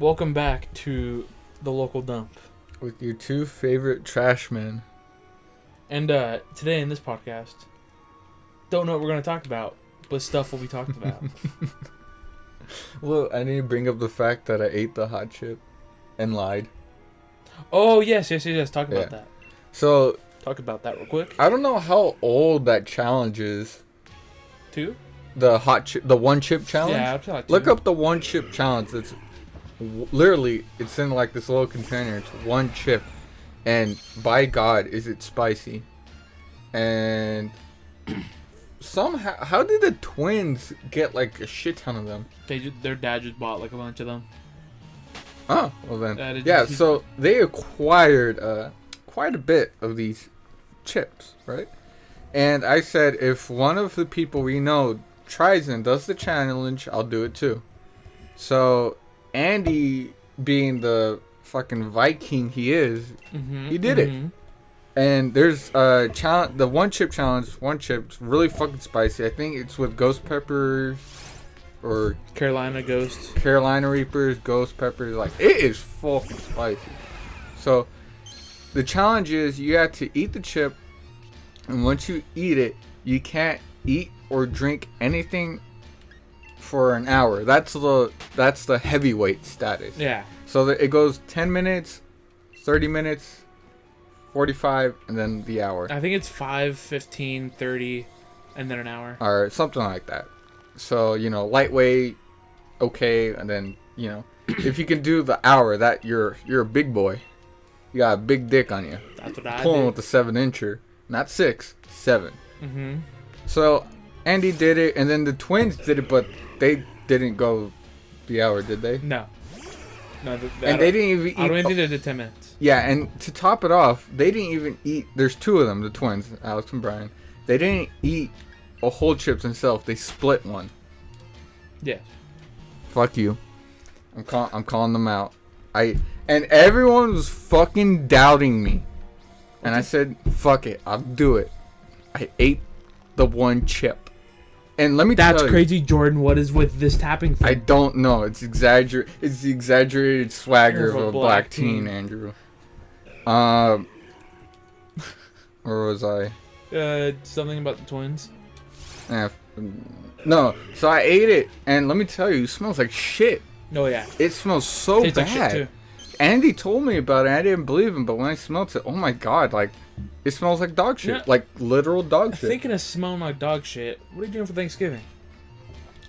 Welcome back to the local dump. With your two favorite trash men. And today in this podcast, don't know what we're going to talk about, but stuff will be talked about. Well, I need to bring up the fact that I ate the hot chip and lied. Oh, yes. Talk about that. So, Talk about that real quick. I don't know how old that challenge is. 2? The hot chip, the one chip challenge? Yeah, I'll tell you. Look up the one chip challenge. It's literally, it's in like this little container. It's one chip. And by God, is it spicy. And somehow, how did the twins get like a shit ton of them? Their dad just bought like a bunch of them. Oh, well then. Yeah, so they acquired quite a bit of these chips, right? And I said, if one of the people we know tries and does the challenge, I'll do it too. So Andy, being the fucking Viking he is, he did it. And there's challenge, the one chip challenge. One chip's really fucking spicy. I think it's with ghost peppers or Carolina Reapers, ghost peppers. Like, it is fucking spicy. So the challenge is you have to eat the chip, and once you eat it, you can't eat or drink anything for an hour. That's the heavyweight status. Yeah. So it goes 10 minutes, 30 minutes, 45, and then the hour. I think it's 5, 15, 30, and then an hour. Or something like that. So, lightweight, okay, and then, if you can do the hour, that you're a big boy. You got a big dick on you. That's what I did. Pulling with the 7-incher. Not 6, 7. Mm-hmm. So, Andy did it, and then the twins did it, but they didn't go the hour, did they? No. No, and they didn't even eat. I don't even think they did 10 minutes. Yeah, and to top it off, they didn't even eat. There's two of them, the twins, Alex and Brian. They didn't eat a whole chips themselves. They split one. Yeah. Fuck you. I'm calling them out. And everyone was fucking doubting me. And I said, fuck it, I'll do it. I ate the one chip. And let me tell you. That's crazy, Jordan. What is with this tapping thing? I don't know. It's the exaggerated swagger of a black teen, Andrew. Where was I? Something about the twins. Yeah. No. So I ate it, and let me tell you, it smells like shit. Oh yeah. It smells so Tastes bad. like shit too. Andy told me about it. I didn't believe him, but when I smelled it, oh my God, like, it smells like dog shit. Yeah. Like literal dog shit. Thinking of smelling like dog shit, what are you doing for Thanksgiving?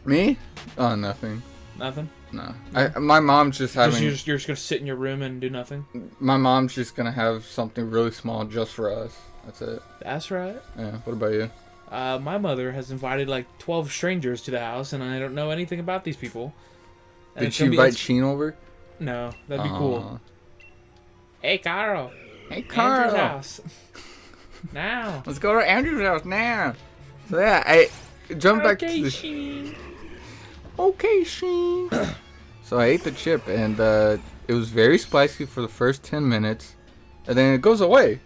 Me? Oh, nothing. Nothing? No. My mom's just having... You're just going to sit in your room and do nothing? My mom's just going to have something really small just for us. That's it. That's right. Yeah. What about you? My mother has invited like 12 strangers to the house, and I don't know anything about these people. And Did she invite Sheen over? No. That'd be cool. Hey, Carl. Hey, Carl. Andrew's house. Now. Let's go to Andrew's house now. So yeah, I jumped back to the... Sheen. Okay, Sheen. So I ate the chip, and it was very spicy for the first 10 minutes, and then it goes away.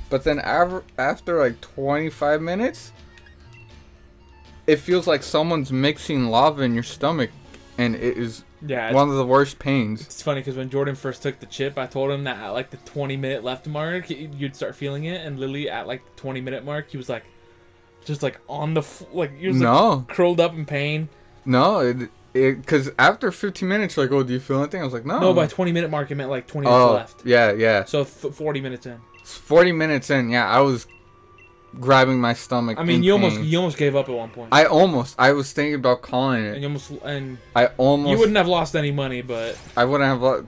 But then after like 25 minutes, it feels like someone's mixing lava in your stomach, and it is one of the worst pains. It's funny because when Jordan first took the chip, I told him that at like the 20-minute left mark, you'd start feeling it, and literally at like the 20-minute mark, he was like, just like on the like curled up in pain. No, because after 15 minutes, you're like, oh, do you feel anything? I was like, no. No, by 20-minute mark, it meant like 20 minutes left. Yeah. So 40 minutes in. 40 minutes in, yeah, I was grabbing my stomach. I mean, you almost gave up at one point. I was thinking about calling it. And I almost. You wouldn't have lost any money, but I wouldn't have lost.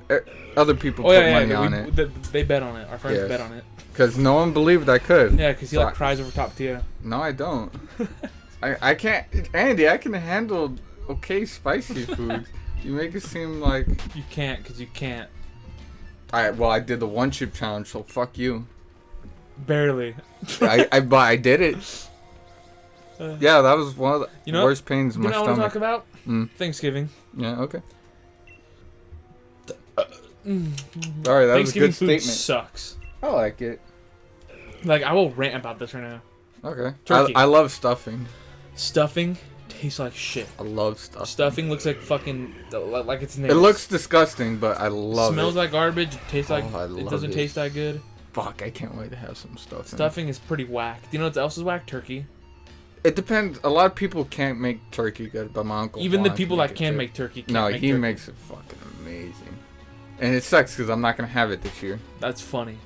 Other people put money on it. They bet on it. Our friends bet on it. Because no one believed I could. Yeah, because he cries over Tapatio. No, I don't. I can't, Andy. I can handle okay spicy food. You make it seem like you can't, because you can't. I did the one chip challenge, so fuck you. Barely. I did it. Yeah, that was one of the worst pains in my stomach. You know what I want to talk about? Thanksgiving. Yeah, okay. Alright, that was a good statement. Sucks. I like it. Like, I will rant about this right now. Okay. Turkey. I love stuffing. Stuffing tastes like shit. I love stuffing. Stuffing looks like fucking like it's nails. It looks disgusting, but I love it. Smells like garbage. It tastes like it doesn't taste that good. Fuck, I can't wait to have some stuffing. Stuffing is pretty whack. Do you know what else is whack? Turkey. It depends. A lot of people can't make turkey good, but my uncle. Even the people that can make turkey can't no, make he turkey. makes it fucking amazing. And it sucks because I'm not gonna have it this year. That's funny.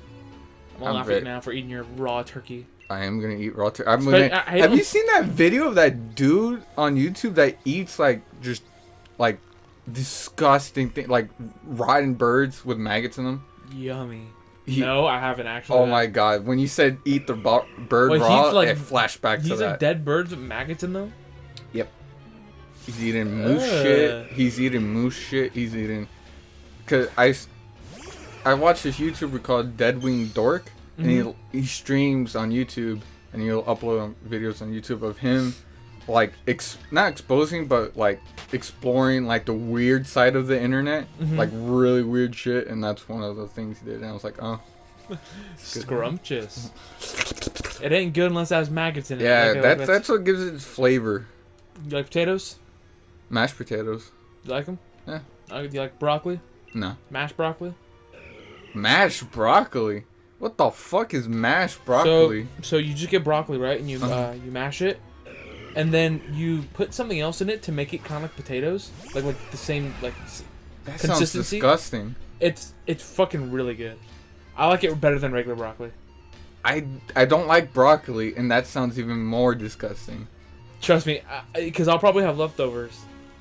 I'm laughing now for eating your raw turkey. I am gonna eat raw turkey. Have you seen that video of that dude on YouTube that eats like just like disgusting thing, like rotten birds with maggots in them? Yummy. No, I haven't actually. Oh my god! When you said eat the bird raw, it flashed back to that. He's like dead birds with maggots in them. Yep. He's eating moose shit. He's eating moose shit. He's eating. Cause I watched this YouTuber called Deadwing Dork, and he streams on YouTube, and he'll upload videos on YouTube of him, like not exposing, but like exploring like the weird side of the internet, like really weird shit, and that's one of the things he did, and I was like, oh, scrumptious. It ain't good unless it has maggots in it. Yeah, okay, that's what gives it its flavor. You like potatoes? Mashed potatoes. You like them? Yeah. Do you like broccoli? No. Mashed broccoli? Mashed broccoli? What the fuck is mashed broccoli? So you just get broccoli, right? And you you mash it, and then you put something else in it to make it kind of like potatoes, like the same like that consistency. Sounds disgusting. It's fucking really good. I like it better than regular broccoli. I don't like broccoli, and that sounds even more disgusting. Trust me, because I'll probably have leftovers.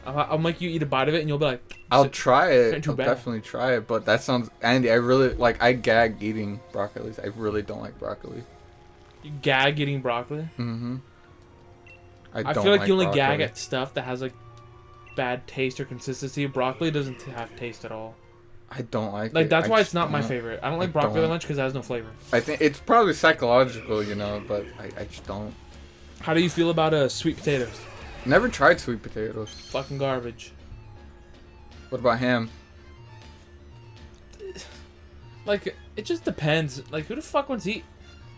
I'll make you eat a bite of it, and you'll be like, I'll try it. I'll definitely try it, but that sounds... Andy, I really... Like, I gag eating broccoli. I really don't like broccoli. You gag eating broccoli? Mm-hmm. I feel like you only gag at stuff that has, like, bad taste or consistency. Broccoli doesn't have taste at all. I don't like it. Like, that's why it's not my favorite. I don't like broccoli that much because it has no flavor. I think it's probably psychological, you know, but I just don't. How do you feel about sweet potatoes? Never tried sweet potatoes. Fucking garbage. What about ham? Like, it just depends. Like, who the fuck wants to eat?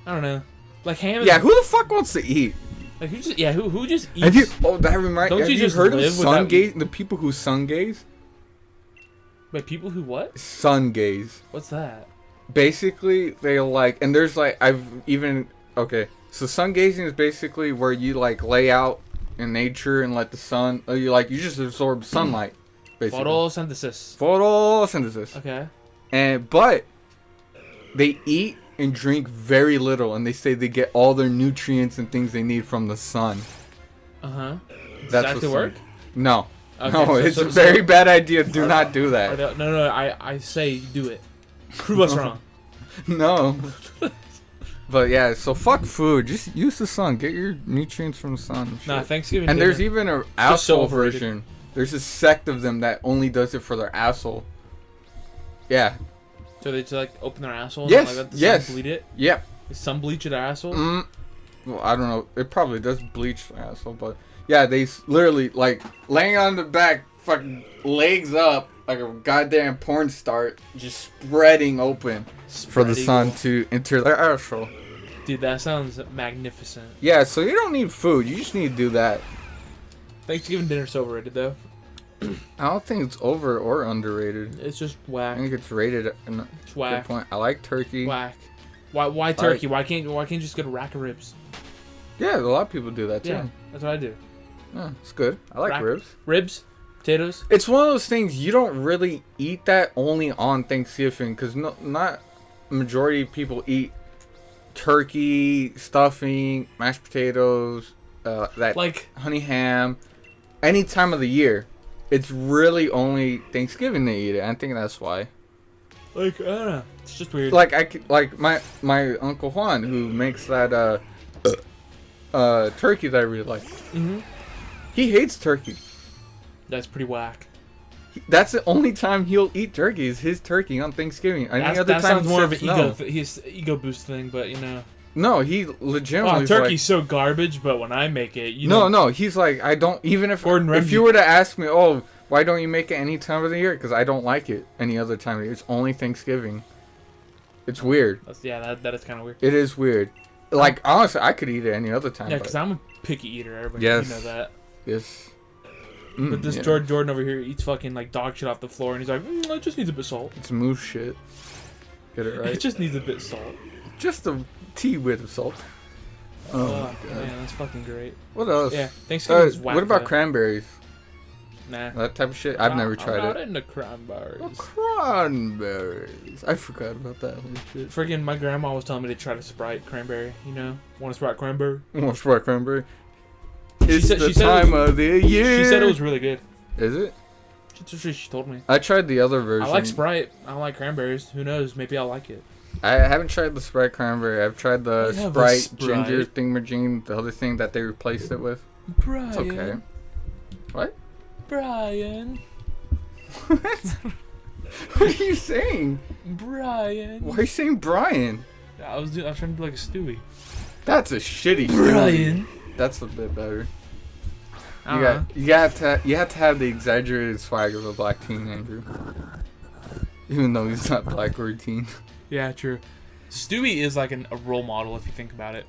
I don't know. Like, ham is... Yeah, who the fuck wants to eat? Like, who just... Yeah, who just eats... Have you... Oh, that reminds... Have you heard of sun gaze? The people who sun gaze? Wait, people who what? Sun gaze. What's that? Basically, they like... And there's like... I've even... Okay. So sun gazing is basically where you like lay out in nature and let the sun... You just absorb sunlight. Basically. Photosynthesis. Okay. But they eat and drink very little, and they say they get all their nutrients and things they need from the sun. Does that actually work? No. Okay, no, it's a very bad idea. Do not do that. No, I say do it. Prove us wrong. No. But yeah, so fuck food. Just use the sun. Get your nutrients from the sun. Nah, Thanksgiving and dinner. There's even an asshole version. There's a sect of them that only does it for their asshole. Yeah. So they just like open their asshole and yes, let the sun bleach it? Yep. They sun bleach their asshole? Well, I don't know. It probably does bleach the asshole, but yeah, they literally like laying on the back, fucking legs up like a goddamn porn star, just spreading open for the sun to enter their asshole. Dude, that sounds magnificent. Yeah, so you don't need food. You just need to do that. Thanksgiving dinner's overrated, though. I don't think it's over or underrated. It's just whack. I think it's rated. It's whack. Good point. I like turkey. Whack. Why turkey? Why can't you just get a rack of ribs? Yeah, a lot of people do that too. Yeah, that's what I do. Yeah, it's good. I like ribs. Ribs, potatoes. It's one of those things you don't really eat that only on Thanksgiving because not majority of people eat turkey, stuffing, mashed potatoes, that like honey ham, any time of the year. It's really only Thanksgiving they eat it. I think that's why. Like, I don't know. It's just weird. Like my Uncle Juan, who makes that turkey that I really like. Mm-hmm. He hates turkey. That's pretty whack. That's the only time he'll eat turkey is his turkey on Thanksgiving. That sounds more of an ego boost thing, but you know. No, he legitimately. Oh, turkey's so garbage, but when I make it, No, he's like, I don't. Even if you were to ask me, oh, why don't you make it any time of the year? Because I don't like it any other time of the year. It's only Thanksgiving. It's weird. That is kind of weird. It is weird. Like honestly, I could eat it any other time. Yeah, because I'm a picky eater. Everybody, yes. You know that. Yes. But this Jordan over here eats fucking like dog shit off the floor, and he's like, it just needs a bit of salt. It's moose shit. Get it right. It just needs a bit of salt. Just a tea with salt. Oh my god. Man, that's fucking great. What else? Yeah, Thanksgiving's whack. What about cranberries? Nah. That type of shit? I've never tried it. I'm not into cranberries. Oh, cranberries. I forgot about that. Holy shit. Freaking my grandma was telling me to try to Sprite cranberry. You know? Want a Sprite cranberry? Want a Sprite cranberry? It's the time of the year. She said it was really good. Is it? She told me. I tried the other version. I like Sprite. I don't like cranberries. Who knows? Maybe I'll like it. I haven't tried the Sprite cranberry. I've tried the Sprite ginger thingamajig, the other thing that they replaced it with. Brian. It's okay. What? Brian. What? What are you saying? Brian. Why are you saying Brian? I was trying to do like a Stewie. That's a shitty Brian. Stewie. That's a bit better. You have to have the exaggerated swag of a black teen, Andrew. Even though he's not black or a teen. Yeah, true. Stewie is like a role model if you think about it.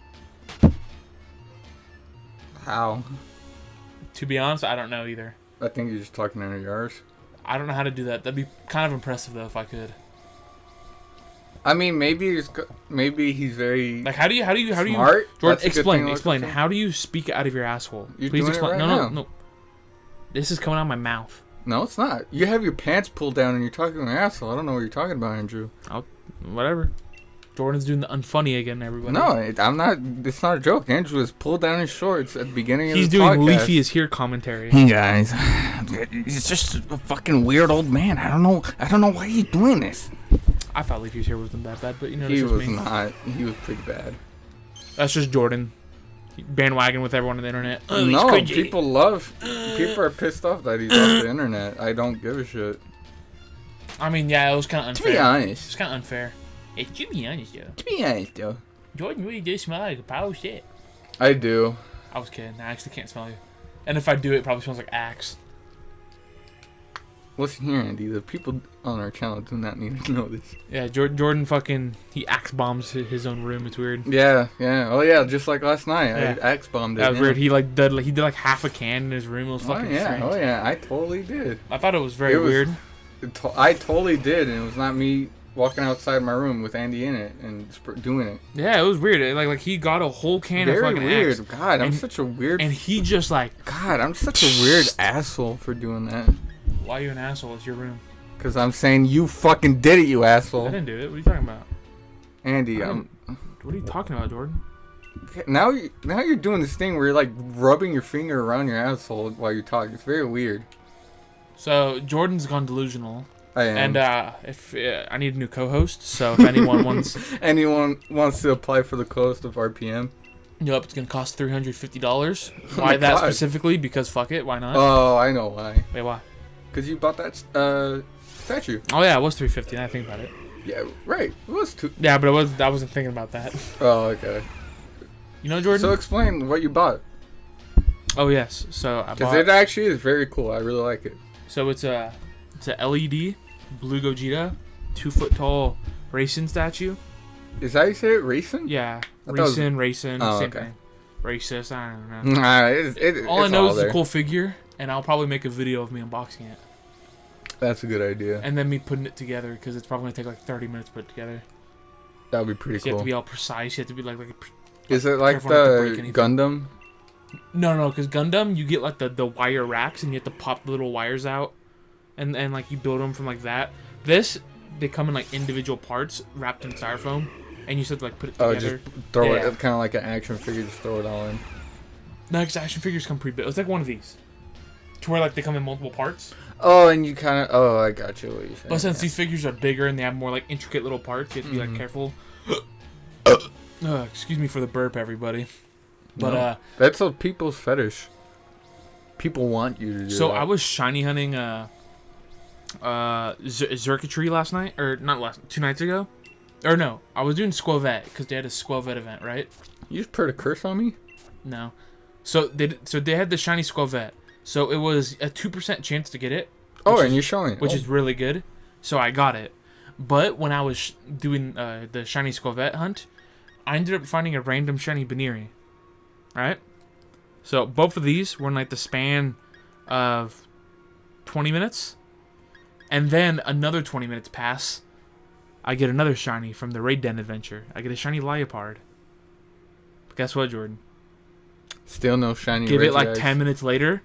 How? To be honest, I don't know either. I think you're just talking under your arse. I don't know how to do that. That'd be kind of impressive though if I could. I mean, maybe he's very like how do you smart? Jordan, explain. How do you speak out of your asshole? You're Please doing explain. It right now. No. This is coming out of my mouth. No, it's not. You have your pants pulled down and you're talking to your asshole. I don't know what you're talking about, Andrew. Whatever. Jordan's doing the unfunny again, everybody. No, I'm not. It's not a joke. Andrew has pulled down his shorts at the beginning of the podcast. He's doing Leafy is here commentary. Hey guys, he's just a fucking weird old man. I don't know why he's doing this. I thought Leafy was here wasn't that bad, but you know he was not. He was pretty bad. That's just Jordan. Bandwagon with everyone on the internet. Oh, no, people are pissed off that he's off the internet. I don't give a shit. I mean, yeah, it was kind of unfair. To be honest. It's kind of unfair. Hey, to be honest, though. To be honest, though. Jordan really does smell like a pile of shit. I do. I was kidding. I actually can't smell you. And if I do, it probably smells like Axe. Listen here, Andy. The people on our channel do not need to know this. Yeah, Jordan fucking... He Axe bombs his own room. It's weird. Yeah. Oh, yeah. Just like last night. Yeah. I Axe bombed it. That was weird. He did like half a can in his room. It was fucking strange. Oh, yeah. I totally did. I thought it was very weird. I totally did, and it was not me walking outside my room with Andy in it and doing it. Yeah, it was weird. Like he got a whole can of fucking weird. Axe. God, I'm such a weird... And he just like... God, I'm such a weird asshole for doing that. Why are you an asshole? It's your room. Because I'm saying you fucking did it, you asshole. I didn't do it. What are you talking about? Andy, What are you talking about, Jordan? Okay, now you're doing this thing where you're like rubbing your finger around your asshole while you talk. It's very weird. So Jordan's gone delusional. I am. And if I need a new co-host, so if anyone wants to apply for the co-host of RPM. Yep, it's gonna cost $350. Why that specifically? Because fuck it, why not? Oh, I know why. Wait, why? Because you bought that statue. Oh yeah, it was $350. Now I think about it. Yeah, right. It was two. Yeah, but I wasn't thinking about that. Oh, okay. You know, Jordan. So explain what you bought. Oh yes, so I bought. Because it actually is very cool. I really like it. So it's a LED blue Gogeta, 2 foot tall racing statue. Is that how you say it? Racing? Yeah, racing, oh, same okay. thing. Racist, I don't know. Nah, all I know is it's a cool figure, and I'll probably make a video of me unboxing it. That's a good idea. And then me putting it together, because it's probably going to take like 30 minutes to put it together. That would be pretty cool. You have to be all precise. You have to be like is it like the Gundam? No, because Gundam, you get like the wire racks, and you have to pop the little wires out. And like you build them from like that. This, they come in like individual parts wrapped in styrofoam, and you just have to like put it together. Oh, just throw it, kind of like an action figure, just throw it all in. No, because action figures come pre-built. It's like one of these, to where like they come in multiple parts. Oh, and you kind of... Oh, I got you what you're saying. But since these figures are bigger and they have more like intricate little parts, you have to be like careful. Excuse me for the burp, everybody. But no, that's a people's fetish. People want you to do that. So I was shiny hunting Zerkatry last night, or not 2 nights ago, or no, I was doing Squavette because they had a Squavette event, right? You just put a curse on me? No, so they had the shiny Squavette, so it was a 2% chance to get it. And you're showing it, which is really good. So I got it, but when I was doing the shiny Squavette hunt, I ended up finding a random shiny Baneri, right? So both of these were in like the span of 20 minutes. And then another 20 minutes pass. I get another shiny from the Raid Den adventure. I get a shiny Liepard. But guess what, Jordan? Still no shiny Give it like Regice. 10 minutes later.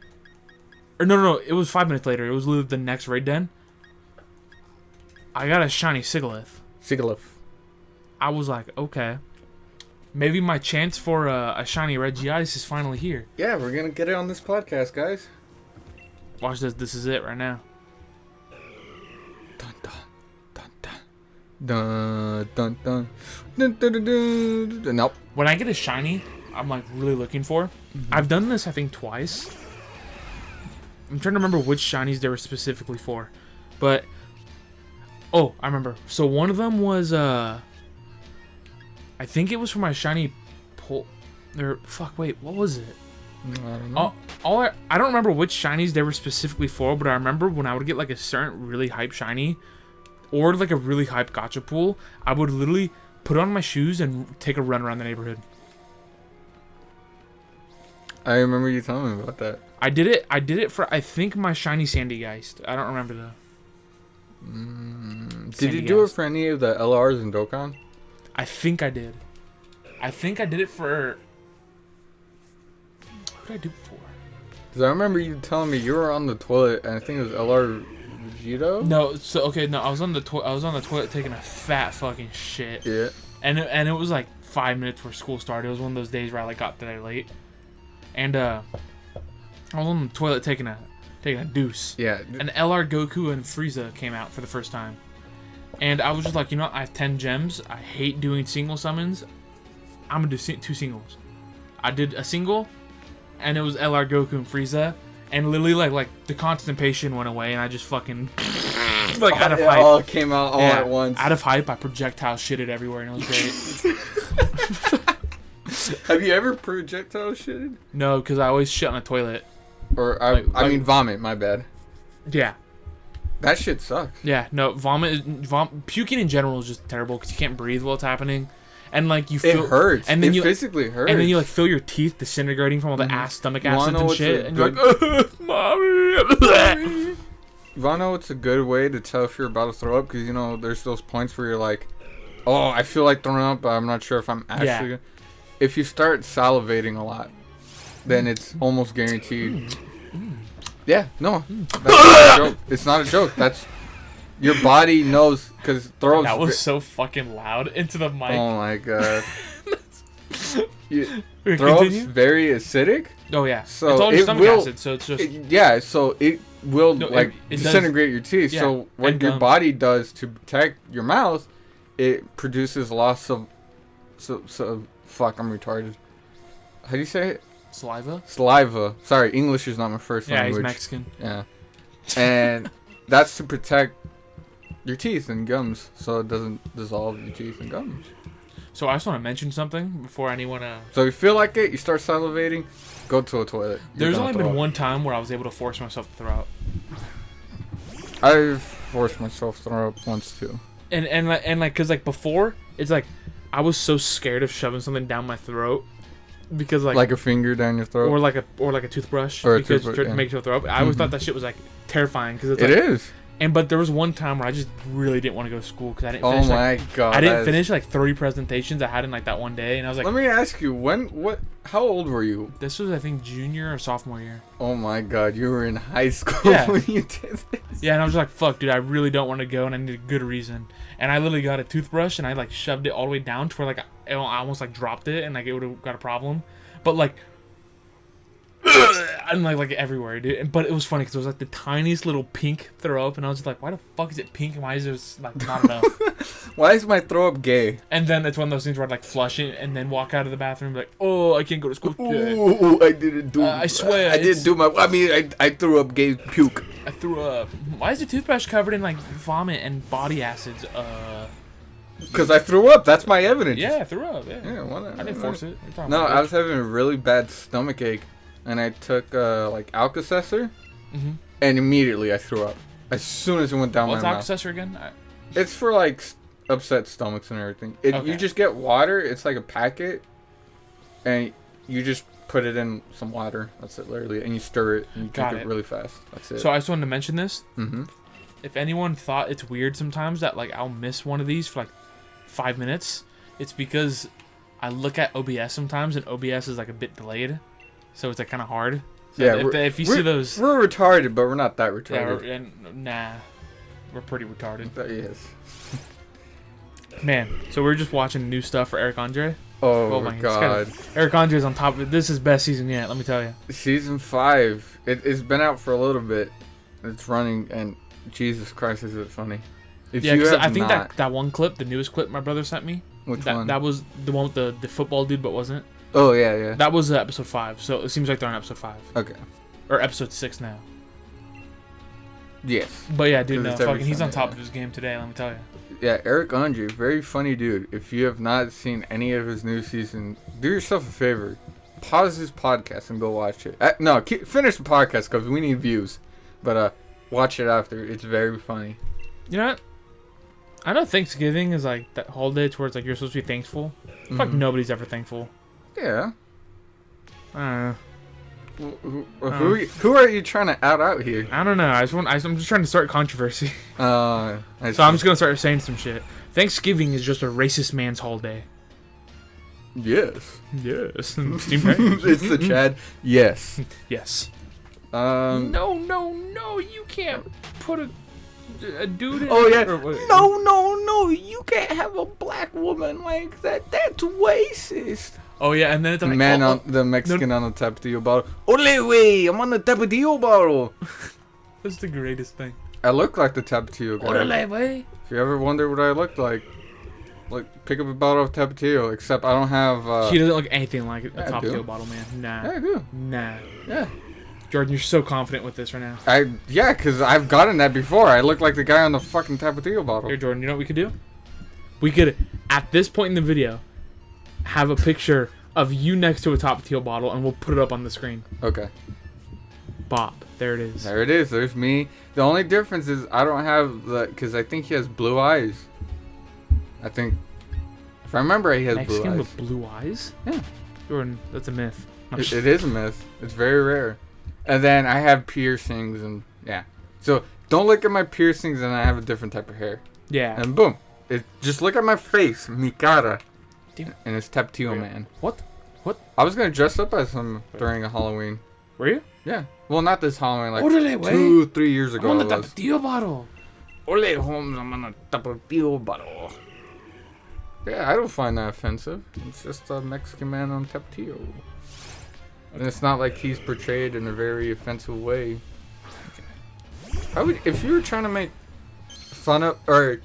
Or no. It was 5 minutes later. It was literally the next Raid Den. I got a shiny Sigilyph. I was like, okay. Maybe my chance for a shiny Regice is finally here. Yeah, we're going to get it on this podcast, guys. Watch this. This is it right now. Dun, dun, dun, dun. Dun, dun, dun. Dun, dun, dun, dun, dun. Nope. When I get a shiny, I'm like really looking for. I've done this, I think, twice. I'm trying to remember which shinies they were specifically for. But, oh, I remember. So one of them was, I think it was for my shiny wait, what was it? I don't know. I don't remember which shinies they were specifically for, but I remember when I would get like a certain really hype shiny or like a really hype gacha pool, I would literally put on my shoes and take a run around the neighborhood. I remember you telling me about that. I did it for, I think, my shiny Sandygeist. I don't remember though. Did you do it for any of the LRs and Dokkan? I think I did. I think I did it for... What did I do it for? Because I remember you telling me you were on the toilet, and I think it was LR Vegito? No, so, okay, no, I was on the toilet taking a fat fucking shit. Yeah. And it was like 5 minutes before school started. It was one of those days where I like got there late. And I was on the toilet taking a deuce. Yeah. And LR Goku and Frieza came out for the first time. And I was just like, you know what? I have 10 gems. I hate doing single summons. I'm going to do 2 singles. I did a single, and it was LR Goku and Frieza. And literally, like the constipation went away, and I just fucking... like, out of hype. It all came out all at once. Out of hype, I projectile shitted everywhere, and it was great. Have you ever projectile shitted? No, because I always shit on the toilet. Or, I mean vomit, my bad. Yeah. That shit sucks. Yeah, no, puking in general is just terrible because you can't breathe while it's happening. And like you feel it hurts. And then it physically hurts. And then you like feel your teeth disintegrating from all the stomach acids and shit. And you're like, mommy. You wanna know what's a good way to tell if you're about to throw up? Because you know there's those points where you're like, oh, I feel like throwing up, but I'm not sure if I'm actually. Yeah. If you start salivating a lot, then it's almost guaranteed. Yeah, no, that's not a joke. It's not a joke. That's your body knows because throw up. That was so fucking loud into the mic. Oh my god. Throw up's very acidic. Oh yeah. So it's all your stomach acid, so it's just so it will disintegrate your teeth. Yeah, so what your body does to protect your mouth, it produces lots of fuck, I'm retarded. How do you say it? Saliva. Sorry, English is not my first language. Yeah, he's Mexican. Yeah. And that's to protect your teeth and gums so it doesn't dissolve your teeth and gums. So I just want to mention something before anyone... So if you feel like it, you start salivating, go to a toilet. There's only been one time where I was able to force myself to throw up. I've forced myself to throw up once too. And like, cause like before, it's like, I was so scared of shoving something down my throat. Because like a finger down your throat, or like a toothbrush, or because to make you throw up. I always thought that shit was like terrifying because it is. But there was one time where I just really didn't want to go to school because I didn't. Finish, I didn't finish like 30 presentations I had in like that one day, and I was like. Let me ask you, how old were you? This was I think junior or sophomore year. Oh my god, you were in high school when you did this. Yeah, and I was like, fuck, dude, I really don't want to go, and I need a good reason. And I literally got a toothbrush and I like shoved it all the way down to where like I almost like dropped it and like it would have got a problem. But like, and like everywhere, dude. But it was funny because it was like the tiniest little pink throw up, and I was just like, why the fuck is it pink? And why is it like not enough? Why is my throw up gay? And then it's one of those things where I'd like flush it and then walk out of the bathroom like, oh, I can't go to school today. Ooh, I didn't do. I swear, I didn't do my. I mean, I threw up gay puke. I threw up. Why is the toothbrush covered in like vomit and body acids? Because I threw up. That's my evidence. Yeah, I threw up. Yeah. I didn't force it. No, I was having a really bad stomach ache, and I took like Alka-Seltzer, and immediately I threw up. As soon as it went down my mouth. What's Alka-Seltzer again? It's for like upset stomachs and everything. You just get water. It's like a packet, and you just put it in some water. That's it, literally. And you stir it, and you drink it really fast. That's it. So I just wanted to mention this. Mm-hmm. If anyone thought it's weird sometimes that, like, I'll miss one of these for, like, 5 minutes, it's because I look at OBS sometimes, and OBS is, like, a bit delayed. So it's, like, kind of hard. So yeah, if you see those... We're retarded, but we're not that retarded. Yeah, nah. We're pretty retarded. Yes. Man, so we're just watching new stuff for Eric Andre. Oh my god. Eric Andre's on top of it. This is best season yet, let me tell you. Season 5. It's been out for a little bit. It's running, and Jesus Christ, is it funny. Yeah, because I think that one clip, the newest clip my brother sent me. Which one? That was the one with the football dude, but wasn't. Oh, yeah. That was episode 5, so it seems like they're on episode 5. Okay. Or episode 6 now. Yes. But yeah, dude, he's on top of his game today, let me tell you. Yeah, Eric Andre, very funny dude. If you have not seen any of his new season, do yourself a favor. Pause this podcast and go watch it. Finish the podcast because we need views. But watch it after. It's very funny. You know what? I know Thanksgiving is like that holiday towards like you're supposed to be thankful. Mm-hmm. Like nobody's ever thankful. Yeah. I don't know. Who are you trying to out here? I don't know. I'm just trying to start controversy. So I'm just gonna start saying some shit. Thanksgiving is just a racist man's holiday. Yes. Yes. It's the Chad. Yes. Yes. No. You can't put a dude in. Oh yeah. No. You can't have a black woman like that. That's racist. Oh yeah, and then it's like the Mexican on the Tapatio bottle. Ole way, I'm on the Tapatio bottle. That's the greatest thing. I look like the Tapatio guy. Ole way. If you ever wonder what I look like pick up a bottle of Tapatio. Except I don't have. He doesn't look anything like a Tapatio bottle, man. Nah. Yeah, I do. Nah. Yeah. Jordan, you're so confident with this right now. Because I've gotten that before. I look like the guy on the fucking Tapatio bottle. Here, Jordan, you know what we could do? We could, at this point in the video, have a picture of you next to a Tapatio bottle, and we'll put it up on the screen. Okay. Bop. There it is. There it is. There's me. The only difference is I don't have because I think he has blue eyes. I think, if I remember, he has Mexican blue eyes. with blue eyes? Yeah. Jordan, that's a myth. It is a myth. It's very rare. And then I have piercings and yeah. So don't look at my piercings and I have a different type of hair. Yeah. And boom. Just look at my face, mi cara. Damn. And it's Tapatio Man. What? I was going to dress up as him during a Halloween. Were you? Yeah. Well, not this Halloween, like 2-3 years ago. I'm on the Tapatio bottle. Ole Holmes, I'm on the Tapatio bottle. Yeah, I don't find that offensive. It's just a Mexican man on Tapatio. Okay. And it's not like he's portrayed in a very offensive way. If you were trying to make fun of, or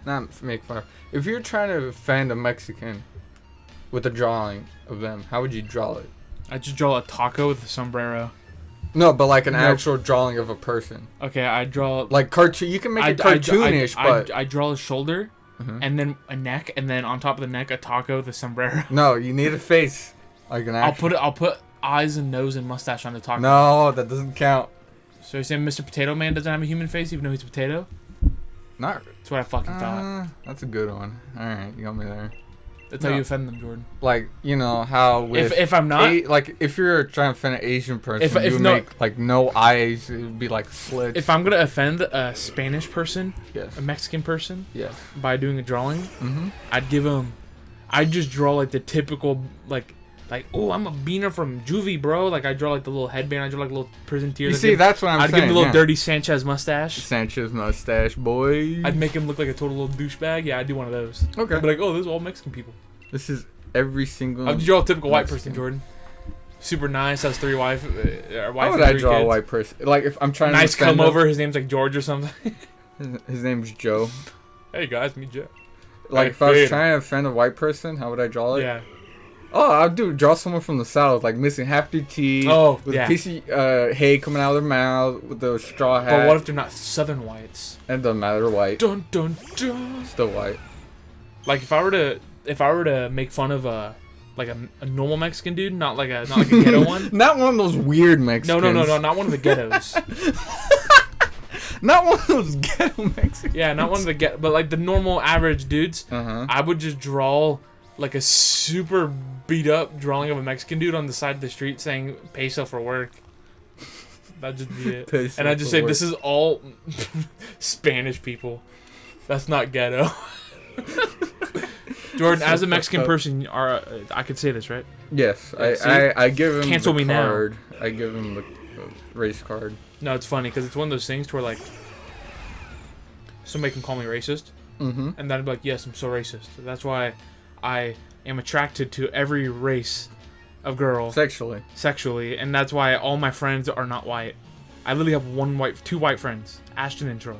not make fun of, if you're trying to offend a Mexican with a drawing of them, how would you draw it? I just draw a taco with a sombrero. No, but like an actual drawing of a person. Okay, I draw like cartoon. You can make it cartoonish, but I draw a shoulder, and then a neck, and then on top of the neck a taco with a sombrero. No, you need a face, like an. I'll put eyes and nose and mustache on the taco. No, that doesn't count. So you're saying Mr. Potato Man doesn't have a human face even though he's a potato? Not. That's what I fucking thought. That's a good one. All right, you got me there. That's how you offend them, Jordan. Like, you know how with if I'm not like if you're trying to offend an Asian person, you make like no eyes, it would be like slits. If I'm gonna offend a Spanish person, yes, a Mexican person, yes, by doing a drawing, I'd just draw like the typical like oh, I'm a beaner from Juvie, bro. Like I draw like the little headband, I draw like a little prison tear. You see, that's what I'm saying. I'd give him a little dirty Sanchez mustache. Sanchez mustache, boy. I'd make him look like a total little douchebag. Yeah, I'd do one of those. Okay. I'd be like, oh, this is all Mexican people. This is every single. I'd draw a typical white person, Jordan. Super nice, has 3 wives. How would I draw a white person? Like if I'm trying nice to come over, his name's like George or something. His name's Joe. Hey guys, meet Joe. Like if I was trying to offend a white person, how would I draw it? Yeah. Oh, I'd draw someone from the South, like missing half their teeth. Oh, with a piece of hay coming out of their mouth, with the straw hat. But what if they're not Southern whites? It doesn't matter, white. Dun dun dun. Still white. Like if I were to make fun of a normal Mexican dude, not like a ghetto one. Not one of those weird Mexicans. No, not one of the ghettos. Not one of those ghetto Mexicans. Yeah, not one of the but like the normal average dudes. I would just draw like a super beat up drawing of a Mexican dude on the side of the street saying "peso for work." That'd just be it. Peso and I just say, work. This is all Spanish people. That's not ghetto. Jordan, as a Mexican person, I could say this, right? Yes, I give him cancel the me card. now. I give him the race card. No, it's funny because it's one of those things where like somebody can call me racist, and then I'd be like, yes, I'm so racist. That's why I am attracted to every race of girl sexually, and that's why all my friends are not white. I literally have two white friends, Ashton and Troy.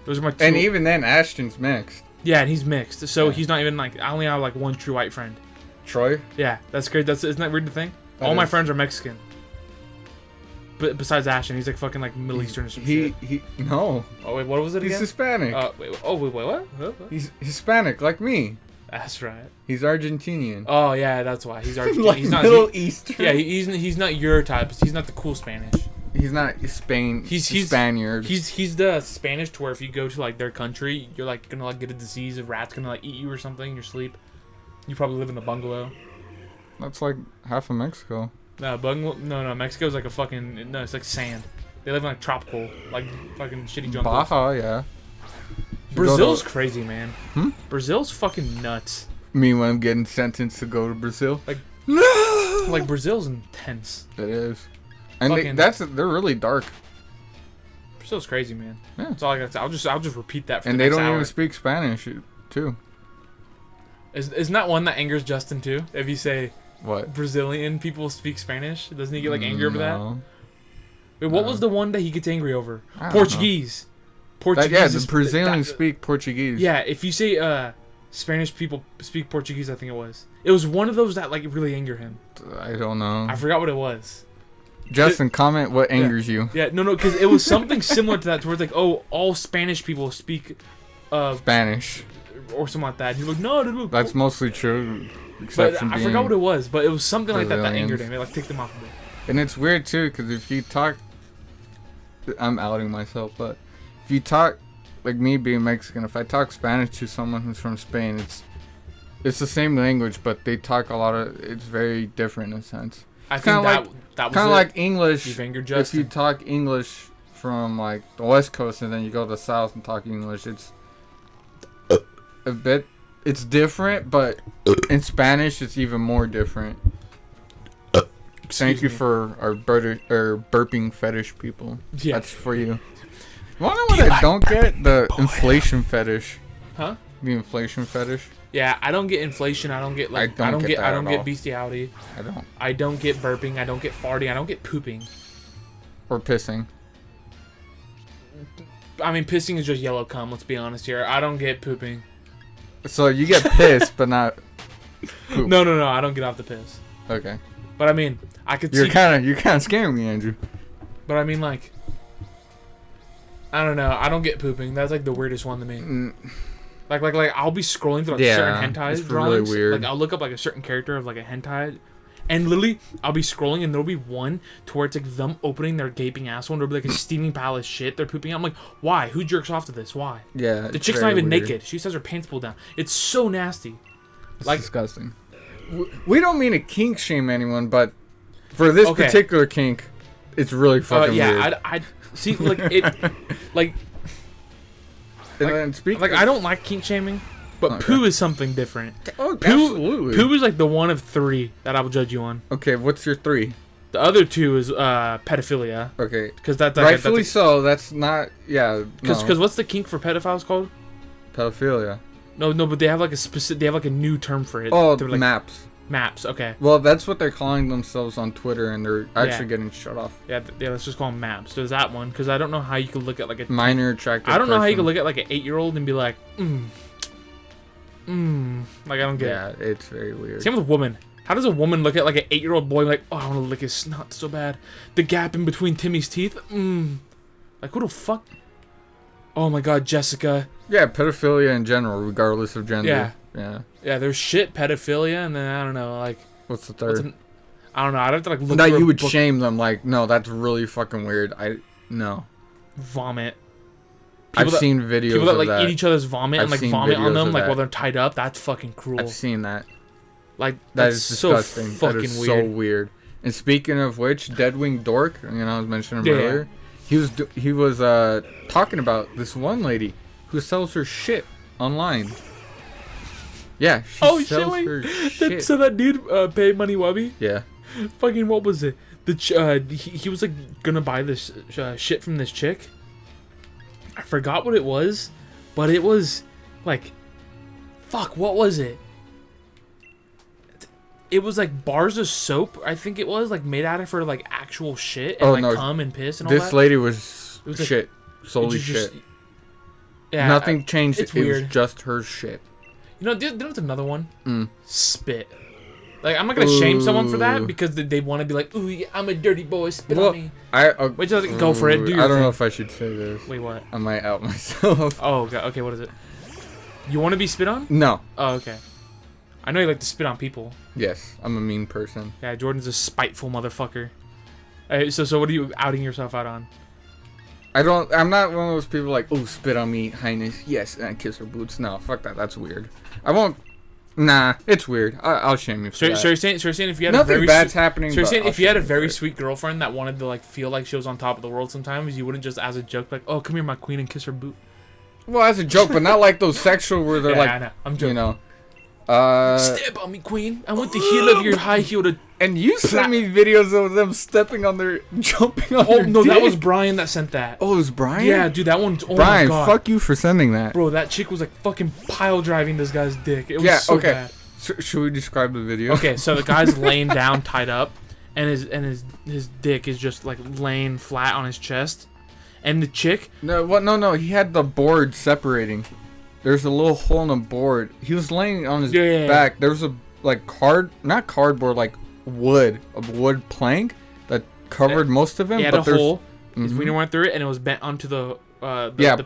Those are my two. And even then, Ashton's mixed. Yeah, and he's mixed, so he's not even like. I only have like one true white friend. Troy. Yeah, that's great. Isn't that weird to think? All my friends are Mexican. But besides Ashton, he's like fucking like Middle Eastern or some shit. No. Oh wait, what was it again? He's Hispanic. Wait, what? He's Hispanic like me. That's right. He's Argentinian. Oh yeah, that's why he's Argentinian. Like he's not Middle Eastern. Yeah, he's not your type. He's not the cool Spanish. He's not Spain. He's Spaniard. He's the Spanish to where if you go to like their country, you're like gonna like get a disease. A rat's gonna like eat you or something in your sleep. You probably live in a bungalow. That's like half of Mexico. No, bungalow. No. Mexico's like a fucking no. It's like sand. They live in like tropical, like fucking shitty jungles. Baja, yeah. Brazil's crazy, man. Brazil's fucking nuts. Me when I'm getting sentenced to go to Brazil. Like no. Like Brazil's intense. It is. And they're really dark. Brazil's crazy, man. Yeah. That's all I got to say. I'll just repeat that for and the next hour. And they don't even speak Spanish, too. Isn't that one that angers Justin, too? If you say what Brazilian people speak Spanish, doesn't he get like angry over that? Wait, what was the one that he gets angry over? Portuguese. The Brazilians speak Portuguese. Yeah, if you say Spanish people speak Portuguese, I think it was. It was one of those that like really anger him. I don't know. I forgot what it was. Justin, comment what angers you. Yeah, no, because it was something similar to that, towards like, oh, all Spanish people speak Spanish or something like that. And he's like, no. That's mostly true. But I forgot what it was, but it was something like that angered him. It like ticked him off a bit. And it's weird too, because if you talk, I'm outing myself, but if you talk, like me being Mexican, if I talk Spanish to someone who's from Spain, it's the same language, but they talk it's very different in a sense. I think that was kind of like English. If you talk English from like the West Coast and then you go to the South and talk English, it's a bit. It's different, but in Spanish, it's even more different. Thank you for our burping fetish people. Yeah. That's for you. You wanna know what I don't get? The inflation fetish. Huh? The inflation fetish. Yeah, I don't get inflation. I don't get like I don't get bestiality. I don't get burping. I don't get farting. I don't get pooping. Or pissing. I mean, pissing is just yellow cum. Let's be honest here. I don't get pooping. So you get pissed, but not poop. No. I don't get off the piss. Okay. But I mean, I could. You're kind of scaring me, Andrew. But I mean, like, I don't know. I don't get pooping. That's like the weirdest one to me. Like I'll be scrolling through like certain hentai drawings. Really weird. Like I'll look up like a certain character of like a hentai, and literally I'll be scrolling and there'll be one to where it's like them opening their gaping asshole and there'll be like a steaming pile of shit they're pooping out. I'm like, why? Who jerks off to this? Why? Yeah. The chick's not even naked. She says her pants pulled down. It's so nasty. It's like disgusting. We don't mean to kink shame anyone, but for this particular kink, it's really fucking weird. Yeah, I see like it like. I don't like kink shaming, but poo is something different. Oh, absolutely. Poo is like the one of three that I will judge you on. Okay, what's your 3? The other 2 is pedophilia. Okay, because that's like rightfully so. That's not Because what's the kink for pedophiles called? Pedophilia. No, but they have like a specific. They have like a new term for it. Oh, like, maps. Maps. Okay. Well, that's what they're calling themselves on Twitter, and they're actually getting shut off. Yeah. Let's just call them maps. There's that one, because I don't know how you could look at like a minor attractive. I don't know how you could look at like an 8-year-old and be like, like I don't get it. Yeah, it's very weird. Same with women. How does a woman look at like an 8-year-old boy like, oh, I want to lick his snot so bad, the gap in between Timmy's teeth? Like who the fuck? Oh my God, Jessica. Yeah, pedophilia in general, regardless of gender. Yeah, there's shit pedophilia, and then I don't know, like what's the third? I don't know. I'd have to like look. That you would shame them, like no, that's really fucking weird. No. Vomit. I've seen videos people that of like eat each other's vomit and like vomit on them like while they're tied up. That's fucking cruel. I've seen that. Like that is disgusting. So fucking that is weird. so weird. And speaking of which, Deadwing Dork, I was mentioning him earlier. He was talking about this one lady who sells her shit online. Yeah, she sells her shit. So that dude paid money wubby. Yeah. Fucking what was it? He was like gonna buy this shit from this chick. I forgot what it was, but it was like, fuck, what was it? It was like bars of soap, I think it was, like made out of her like actual shit and cum and piss and all that. This lady was shit, solely shit. Yeah, nothing changed. It's weird. It was just her shit. There's another one. Spit. Like, I'm not gonna shame someone for that because they want to be like, ooh, I'm a dirty boy, spit on me. Wait, just go for it. Do your I don't thing. know if I should say this. Wait, what? I might out myself. Oh, God. Okay, what is it? You want to be spit on? No. Oh, okay. I know you like to spit on people. Yes, I'm a mean person. Yeah, Jordan's a spiteful motherfucker. So what are you outing yourself out on? I'm not one of those people like, oh, spit on me, highness. Yes, and I kiss her boots. No, fuck that. That's weird. I won't. Nah, it's weird. I'll shame you for that. So you're saying if you had nothing bad's happening. So you're saying if you had a very sweet girlfriend that wanted to like feel like she was on top of the world sometimes, you wouldn't just as a joke like, oh, come here, my queen, and kiss her boot. Well, as a joke, but not like those sexual where they're like, I know. I'm joking. Step on me, queen. I want the heel of your high heel to. And you sent me videos of them jumping on their no, dick. that was Brian that sent that. Oh, it was Brian? Yeah, dude, that one. Oh Brian, my God. fuck you for sending that. Bro, that chick was like fucking pile driving this guy's dick. It was so bad. Should we describe the video? Okay, so the guy's laying down, tied up, and his dick is just like laying flat on his chest, and the chick. No. He had the board separating. There's a little hole in the board. He was laying on his back. There was a like not cardboard, like a wood plank that covered most of him. He had a hole. His wiener went through it, and it was bent onto the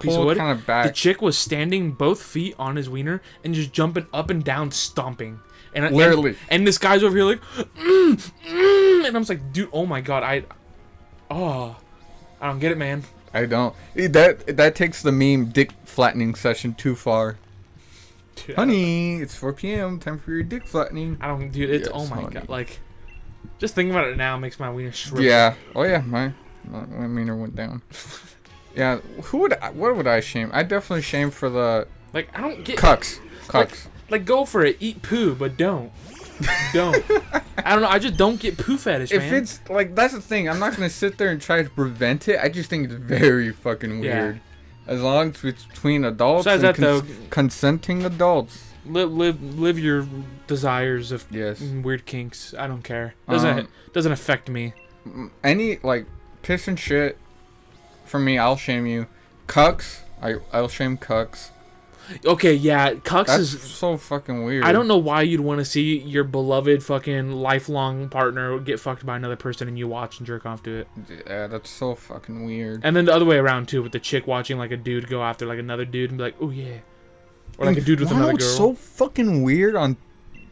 piece of wood. Kind of back. The chick was standing both feet on his wiener and just jumping up and down, stomping. And literally. And this guy's over here like, and I'm just like, dude, oh my God, I don't get it, man. I don't. That takes the meme dick flattening session too far. Dude, honey, it's 4 p.m. Time for your dick flattening. I don't, dude. It's oh my God. Like, just thinking about it now makes my wiener shrivel. Yeah. Oh yeah, my wiener went down. Yeah. What would I shame? I definitely shame for the I don't get cucks. Like go for it, eat poo, but don't. I don't know. I just don't get poo fetish, man. If it's like that's the thing, I'm not gonna sit there and try to prevent it. I just think it's very fucking weird. Yeah. As long as it's between adults and consenting adults. Live your desires of weird kinks. I don't care. Doesn't affect me. Any like piss and shit. For me, I'll shame you. Cucks, I'll shame cucks. Okay, yeah, cucks That's is so fucking weird. I don't know why you'd want to see your beloved fucking lifelong partner get fucked by another person and you watch and jerk off to it. Yeah, that's so fucking weird. And then the other way around too, with the chick watching like a dude go after like another dude and be like, oh yeah, or like a dude with another girl. It's so fucking weird on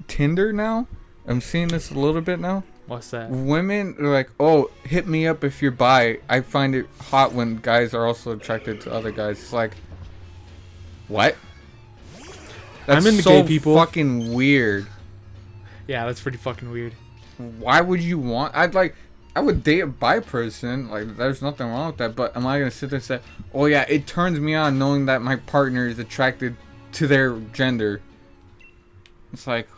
Tinder now. I'm seeing this a little bit now. What's that? Women are like, oh, hit me up if you're bi. I find it hot when guys are also attracted to other guys. It's like, what? That's I'm into so gay people. Fucking weird. Yeah, that's pretty fucking weird. Why would you want? I would date a bi person. Like, there's nothing wrong with that. But am I gonna sit there and say, oh yeah, it turns me on knowing that my partner is attracted to their gender? It's like,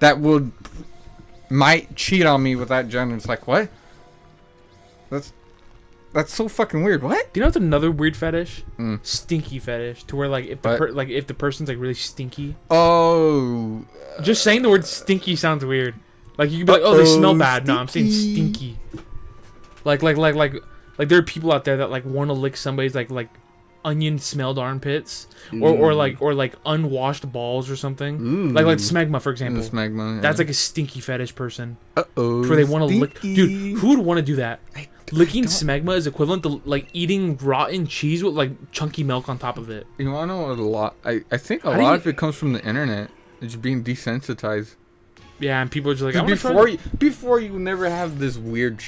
that might cheat on me with that gender. It's like, what? That's so fucking weird. What? Do you know what's another weird fetish? Stinky fetish. To where like if the person's like really stinky. Oh. Just saying the word stinky sounds weird. Like you could be like, oh, they smell bad. Stinky. No, I'm saying stinky. Like there are people out there that like want to lick somebody's like onion smelled armpits or like unwashed balls or something. Ooh. Like smegma, for example. Smegma, yeah. That's like a stinky fetish person. Uh-oh. Where they want to lick. Dude, who would want to do that? Licking smegma is equivalent to like eating rotten cheese with like chunky milk on top of it. You want to know what a lot? I think a lot of it comes from the internet. It's being desensitized. Yeah, and people are just like, before you never have this weird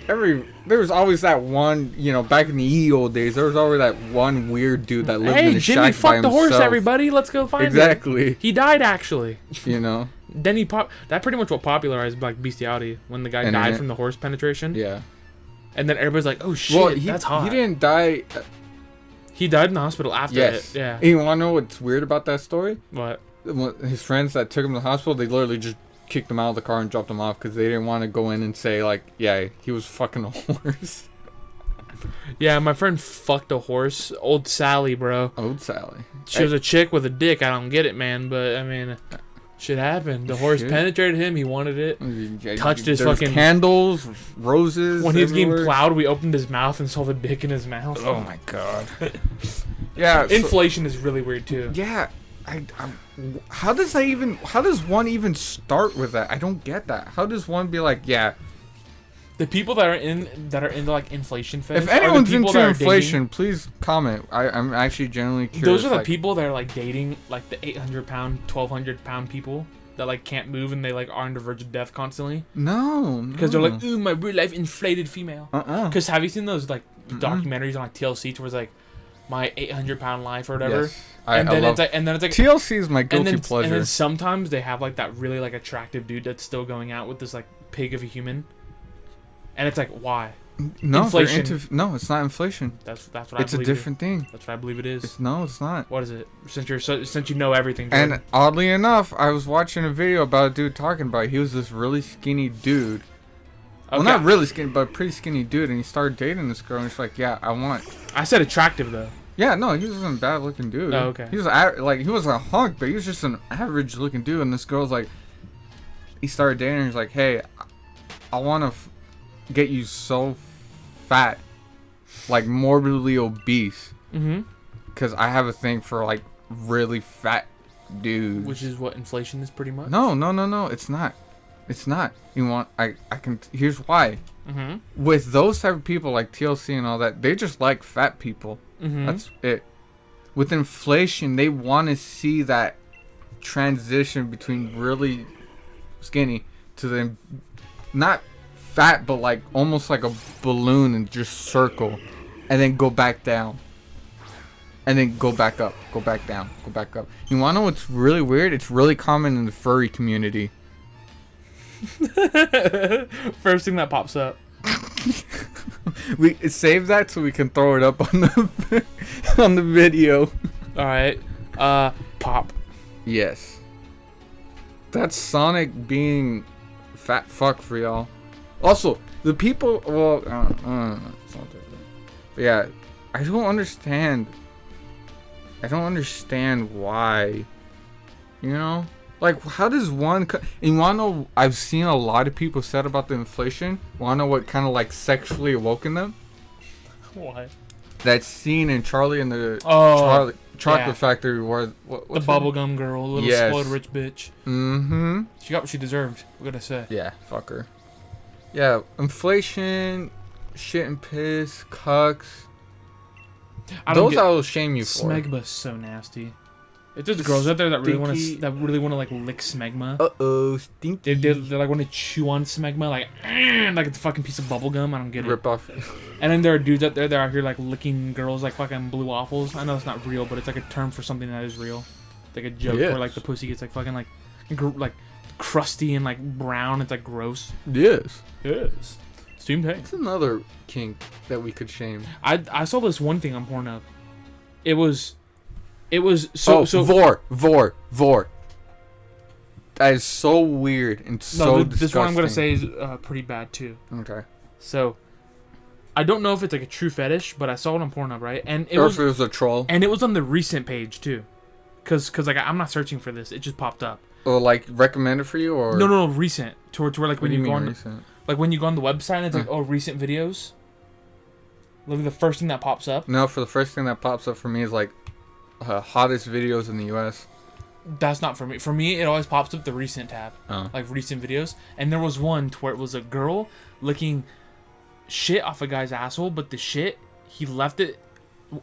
there was always that one, back in the old days, there was always that one weird dude that lived in a shack by himself. Jimmy fucked the horse, everybody. Let's go find him. Exactly. He died, actually. Then that pretty much what popularized like bestiality, when the guy died from the horse penetration. Yeah. And then everybody's like, oh shit, that's hot. He didn't die. He died in the hospital after it. Yeah. And you want to know what's weird about that story? What? His friends that took him to the hospital, they literally just kicked him out of the car and dropped him off because they didn't want to go in and say, like, yeah, he was fucking a horse. Yeah, my friend fucked a horse. Old Sally, bro. Old Sally. She was a chick with a dick. I don't get it, man. But, I mean, shit happened. The horse penetrated him. He wanted it. Touched his fucking... candles, roses. When he was getting plowed, we opened his mouth and saw the dick in his mouth. Oh, my God. Yeah. Inflation is really weird, too. Yeah. How does one even start with that? I don't get that. How does one be like, yeah... The people that are into like inflation fetish. If anyone's into inflation, please comment. I'm actually genuinely curious. Those are the people that are like dating like the 800-pound, 1,200-pound people that like can't move and they like are on the verge of death constantly. No. Because they're like, ooh, my real life inflated female. Because have you seen those like documentaries on like TLC towards like my 800-pound life or whatever? Yes. And then it's like TLC is my guilty pleasure. And then sometimes they have like that really like attractive dude that's still going out with this like pig of a human. And it's like, why? No, inflation. No, it's not inflation. That's what I believe. It's a different thing. That's what I believe it is. It's not. What is it? Since you know everything. Jordan. And oddly enough, I was watching a video about a dude talking about it. He was this really skinny dude. Okay. Well, not really skinny, but a pretty skinny dude. And he started dating this girl, and she's like, "Yeah, I want." I said attractive though. Yeah, no, he wasn't a bad looking dude. Oh, okay. He was he wasn't a hunk, but he was just an average looking dude. And this girl's like, he started dating, and he's like, "Hey, I want to get you so fat, like morbidly obese, because I have a thing for like really fat dudes." Which is what inflation is pretty much. No, it's not. You want I can. Here's why. With those type of people like TLC and all that, they just like fat people. That's it. With inflation, they want to see that transition between really skinny to then not fat, but like almost like a balloon and just circle, and then go back down, and then go back up, go back down, go back up. You wanna know what's really weird? It's really common in the furry community. First thing that pops up. We save that so we can throw it up on the on the video. All right, pop. Yes, that's Sonic being fat fuck for y'all. Also, the people, well, but yeah, I don't understand why, like, how does one, and you want to know, I've seen a lot of people said about the inflation, want to know what kind of, like, sexually awoken them? What? That scene in Charlie and the Chocolate Factory where, the bubblegum girl, little spoiled rich bitch. She got what she deserved, what gotta say. Yeah, fuck her. Yeah, inflation, shit and piss, cucks. Those I will shame you for. Smegma's so nasty. If there's girls out there that really want to like lick smegma. Stinky. They like want to chew on smegma like it's a fucking piece of bubble gum. I don't get it. Rip off. And then there are dudes out there that are out here like licking girls like fucking blue waffles. I know it's not real, but it's like a term for something that is real. It's like a joke where like the pussy gets like fucking like crusty and like brown. It's like gross. Yes. Steamed hay. It's another kink that we could shame. I saw this one thing on Pornhub. It was vor. That is so weird and so disgusting. This one I'm gonna say is pretty bad too. Okay. So, I don't know if it's like a true fetish, but I saw it on Pornhub, right? And if it was a troll. And it was on the recent page too, cause like I'm not searching for this. It just popped up. Or like recommended for you, or no, recent. To where like when you go on recent? Like when you go on the website and it's like recent videos. Literally the first thing that pops up. No, for the first thing that pops up for me is like hottest videos in the U.S. That's not for me. For me, it always pops up the recent tab, like recent videos. And there was one where it was a girl licking shit off a guy's asshole, but the shit he left it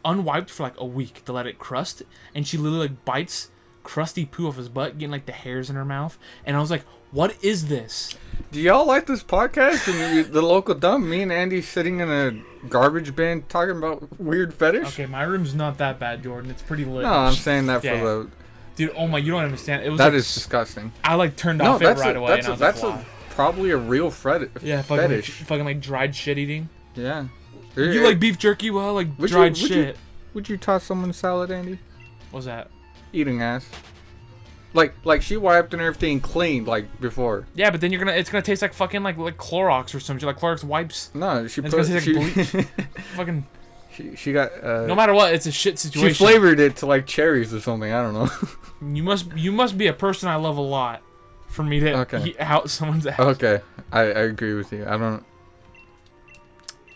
unwiped for like a week to let it crust, and she literally like bites crusty poo off his butt, getting like the hairs in her mouth, and I was like, "What is this?" Do y'all like this podcast? And the local dump, me and Andy sitting in a garbage bin talking about weird fetish. Okay, my room's not that bad, Jordan. It's pretty lit. No, I'm saying that for the. Dude, oh my, you don't understand. It was that is disgusting. I like turned off it right away. That's probably a real fetish. Fucking like dried shit eating. Yeah. You like beef jerky? Well, like dried shit. Would you toss someone salad, Andy? What's that? Eating ass. Like she wiped and everything clean like before. Yeah, but then it's gonna taste like fucking like Clorox or something. Like Clorox wipes. No, she put it's gonna taste like bleach. Fucking. She got. No matter what, it's a shit situation. She flavored it to like cherries or something. I don't know. You must be a person I love a lot, for me to eat out someone's ass. Okay, I agree with you.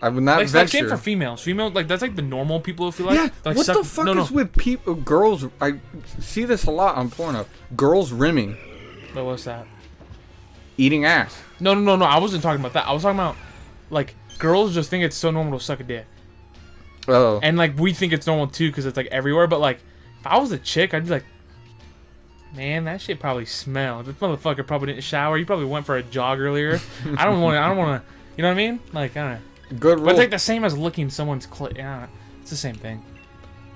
I would not venture. Like same for females. Females, like that's like the normal people who feel like. Yeah. Like, what the fuck is with people? Girls, I see this a lot on Pornhub. Girls rimming. But what's that? Eating ass. No. I wasn't talking about that. I was talking about like girls just think it's so normal to suck a dick. Oh. And like we think it's normal too because it's like everywhere. But like if I was a chick, I'd be like, man, that shit probably smells. This motherfucker probably didn't shower. You probably went for a jog earlier. I don't want to. You know what I mean? Like I don't know. Good rule. But it's like the same as licking someone's clit. Yeah, it's the same thing.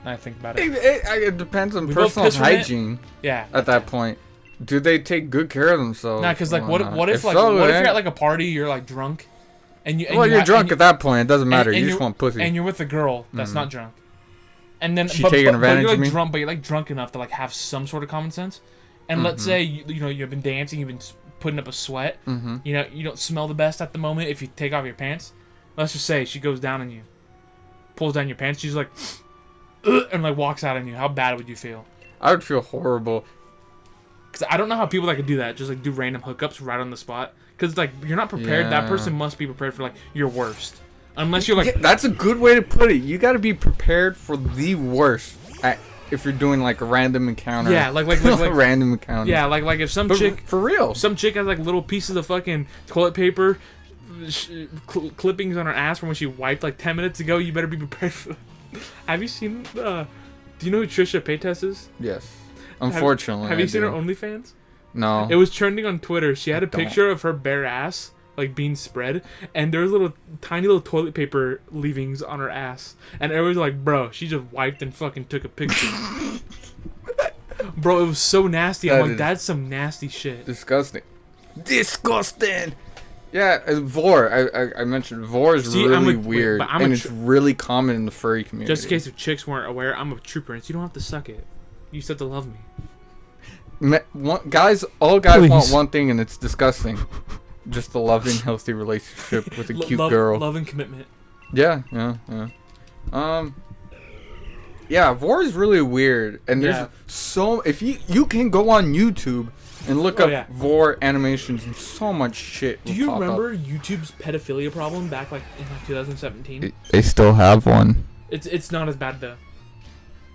I think about it. It depends on personal hygiene. Yeah. At that point, do they take good care of themselves? Nah, because like what if you're at like a party, you're like drunk, and you're drunk at that point. It doesn't matter. You just want pussy. And you're with a girl that's not drunk, and then taking advantage you're of me. drunk, but you're like drunk enough to like have some sort of common sense. And let's say you've been dancing, you've been putting up a sweat. You know you don't smell the best at the moment if you take off your pants. Let's just say she goes down on you, pulls down your pants. She's like, and like walks out on you. How bad would you feel? I would feel horrible. Cause I don't know how people that could do that, just like do random hookups right on the spot. Cause like you're not prepared. Yeah. That person must be prepared for like your worst. Unless you're like, that's a good way to put it. You got to be prepared for the worst. If you're doing like a random encounter. Yeah, like random encounter. Yeah, like if some chick for real, some chick has like little pieces of fucking toilet paper. Clippings on her ass from when she wiped like 10 minutes ago. You better be prepared for. Have you seen? Do you know who Trisha Paytas is? Yes. Unfortunately. Have you seen her OnlyFans? No. It was trending on Twitter. She had a picture of her bare ass like being spread, and there was tiny little toilet paper leavings on her ass, and everyone's like, "Bro, she just wiped and fucking took a picture." Bro, it was so nasty. I'm like, that's some nasty shit. Disgusting. Yeah, Vor. I mentioned Vor is really weird, and it's really common in the furry community. Just in case if chicks weren't aware, I'm a true prince. You don't have to suck it. You said to love me. All guys want one thing, and it's disgusting. Just a loving, healthy relationship with a cute girl. Love and commitment. Yeah. Yeah, Vor is really weird, and there's if you can go on YouTube and look up Vor animations and so much shit. Do you remember YouTube's pedophilia problem back like in 2017? They still have one. It's not as bad though.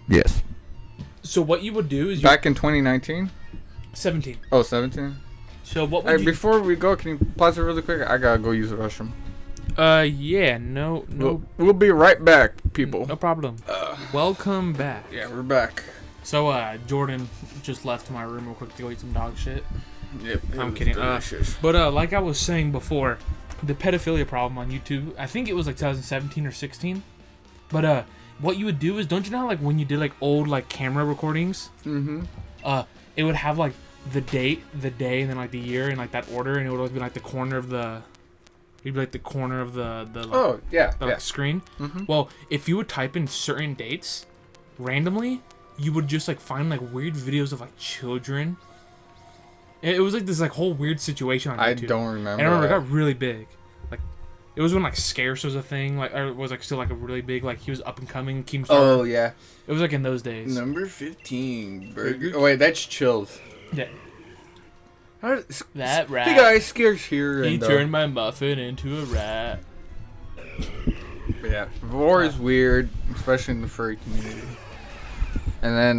Yes. So what you would do is back in 2019. 17. Oh, 17. So what would before we go, can you pause it really quick? I gotta go use the restroom. Yeah, no. We'll be right back, people. No problem. Welcome back. Yeah, we're back. So, Jordan just left my room real quick to go eat some dog shit. Yep. I'm kidding. But like I was saying before, the pedophilia problem on YouTube, I think it was like 2017 or 16. But what you would do is, don't you know how like when you did like old like camera recordings? It would have like the date, the day, and then like the year in like that order, and it would always be like the corner of the. It'd be like the corner of the screen. Well, if you would type in certain dates randomly, you would just like find like weird videos of like children. It was like this like whole weird situation on YouTube. I don't remember. And I remember it got really big. Like it was when like Scarce was a thing, like or it was like still like a really big, like he was up and coming. Oh yeah. It was like in those days. Number 15 burger. Oh wait, that's Chills. Yeah. That rat. Hey guys, Scarce here. He turned my muffin into a rat. Yeah, Vor is weird, especially in the furry community. And then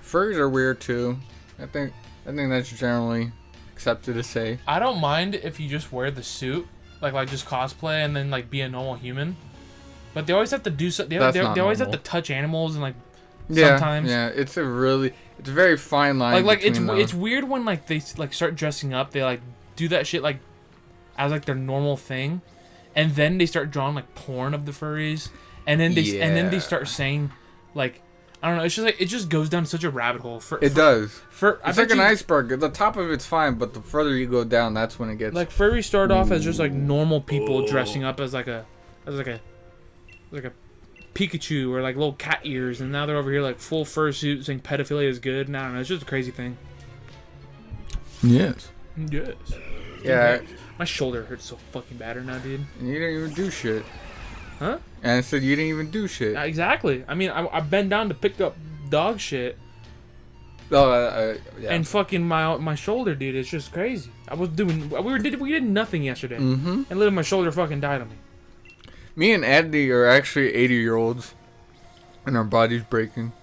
furries are weird too. I think that's generally accepted to say. I don't mind if you just wear the suit, like just cosplay and then like be a normal human. But they always have to do something. They always have to touch animals and like sometimes. Yeah, it's a very fine line. It's weird when like they like start dressing up. They like do that shit like as like their normal thing, and then they start drawing like porn of the furries, and then they start saying like. I don't know. It's just like it just goes down such a rabbit hole. It's like an iceberg. The top of it's fine, but the further you go down, that's when it gets. Like furries start off as just like normal people dressing up as like a Pikachu or like little cat ears, and now they're over here like full fursuit saying pedophilia is good. And I don't know. It's just a crazy thing. Yes. Yes. Yeah. My shoulder hurts so fucking bad right now, dude. And you didn't even do shit. Huh? And I said you didn't even do shit. Exactly. I mean, I bent down to pick up dog shit. Oh, yeah. And fucking my shoulder, dude, it's just crazy. We did nothing yesterday. Mm-hmm. And literally my shoulder fucking died on me. Me and Andy are actually 80-year-olds, and our body's breaking.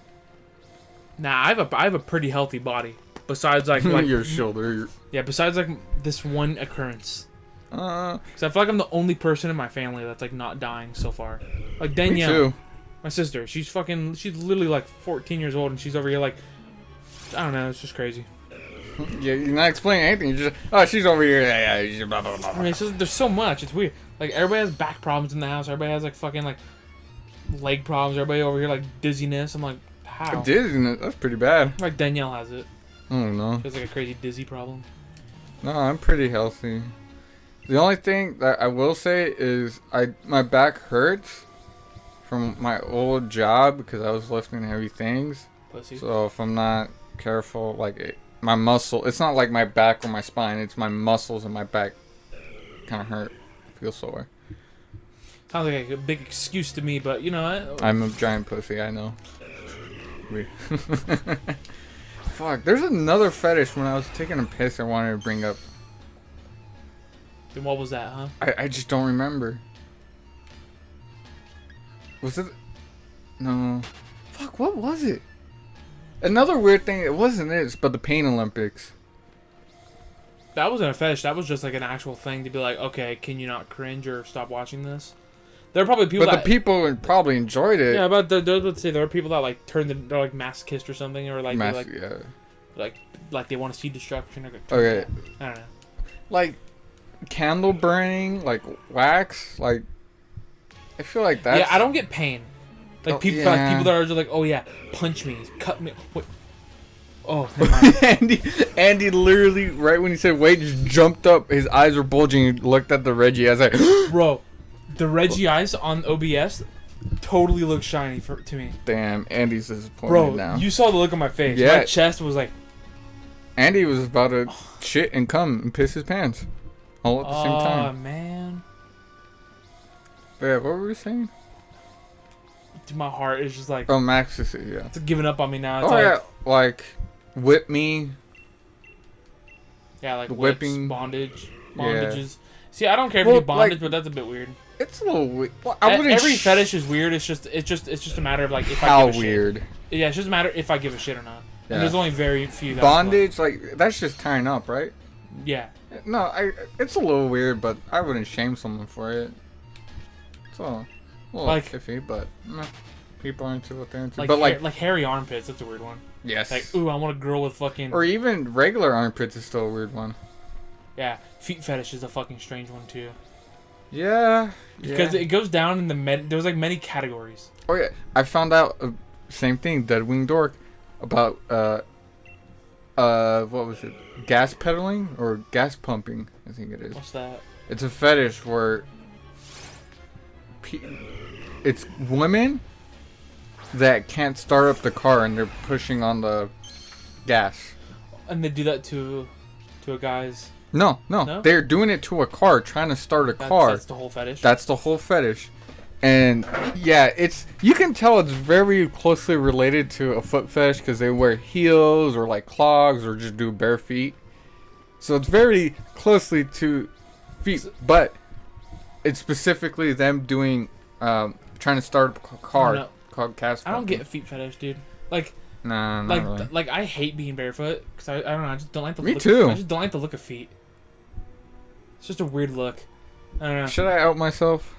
Nah, I have a pretty healthy body. Besides like your shoulder. Yeah, besides like this one occurrence. Because I feel like I'm the only person in my family that's like not dying so far. Like Danielle, me too. My sister, she's literally like 14 years old, and she's over here like, I don't know, it's just crazy. Yeah, you're not explaining anything. You're just, she's over here. Yeah, blah, blah, blah. I mean, it's just, there's so much. It's weird. Like everybody has back problems in the house. Everybody has like fucking like leg problems. Everybody over here like dizziness. I'm like, how? Dizziness? That's pretty bad. Like Danielle has it. I don't know. She has like a crazy dizzy problem. No, I'm pretty healthy. The only thing that I will say is my back hurts from my old job because I was lifting heavy things. Pussy. So if I'm not careful, like my muscle, it's not like my back or my spine, it's my muscles and my back kind of hurt. I feel sore. Sounds like a big excuse to me, but you know. I'm a giant pussy, I know. Fuck, there's another fetish when I was taking a piss I wanted to bring up. Then what was that, huh? I just don't remember. Was it? No. Fuck, what was it? Another weird thing, it wasn't this, but the Pain Olympics. That wasn't a fetish, that was just like an actual thing to be like, okay, can you not cringe or stop watching this? There are probably people the people probably enjoyed it. Yeah, but let's say there are people that like they're like masochist or something, or like like they want to see destruction or okay. I don't know. Like candle burning, like wax, like I feel like that's... Yeah, I don't get pain. Like people that are just like, oh yeah, punch me, cut me. Wait. Oh, Andy literally right when he said wait just jumped up, his eyes were bulging, and looked at the Reggie. I was like, bro, the Reggie eyes on OBS totally look shiny to me. Damn, Andy's disappointed now. Bro, you saw the look on my face. Yeah. My chest was like... Andy was about to shit and come and piss his pants. All at the same time. Oh, man. But yeah, what were we saying? Dude, my heart is just like... Oh, Max is yeah. It's giving up on me now. It's like whip me. Yeah, like whipping. Bondages. Yeah. See, I don't care if you do bondage, but that's a bit weird. It's a little weird. Well, every fetish is weird. It's just a matter of like if how I give a weird. Shit. Yeah, it's just a matter if I give a shit or not. Yeah. And there's only very few. Bondage, like that's just tying up, right? Yeah. No, it's a little weird, but I wouldn't shame someone for it. It's a little like, iffy, but people are into what they're into. Like, but like hairy armpits, that's a weird one. Yes. Like, ooh, I want a girl with fucking. Or even regular armpits is still a weird one. Yeah, feet fetish is a fucking strange one too. Yeah. Because it goes down in there's like many categories. Oh yeah, I found out same thing, Dead Wing Dork, about what was it? Gas pedaling or gas pumping? I think it is. What's that? It's a fetish where it's women that can't start up the car and they're pushing on the gas. And they do that to a guy's. No, they're doing it to a car, trying to start a car. That's the whole fetish. That's the whole fetish. And yeah, you can tell it's very closely related to a foot fetish because they wear heels or like clogs or just do bare feet. So it's very closely to feet, but it's specifically them doing trying to start a car called gas. I don't get a feet fetish, dude. Like. Nah, not really. Like I hate being barefoot because I don't know, I just don't like the Me look. too. I just don't like the look of feet. It's just a weird look. I don't know. Should I out myself?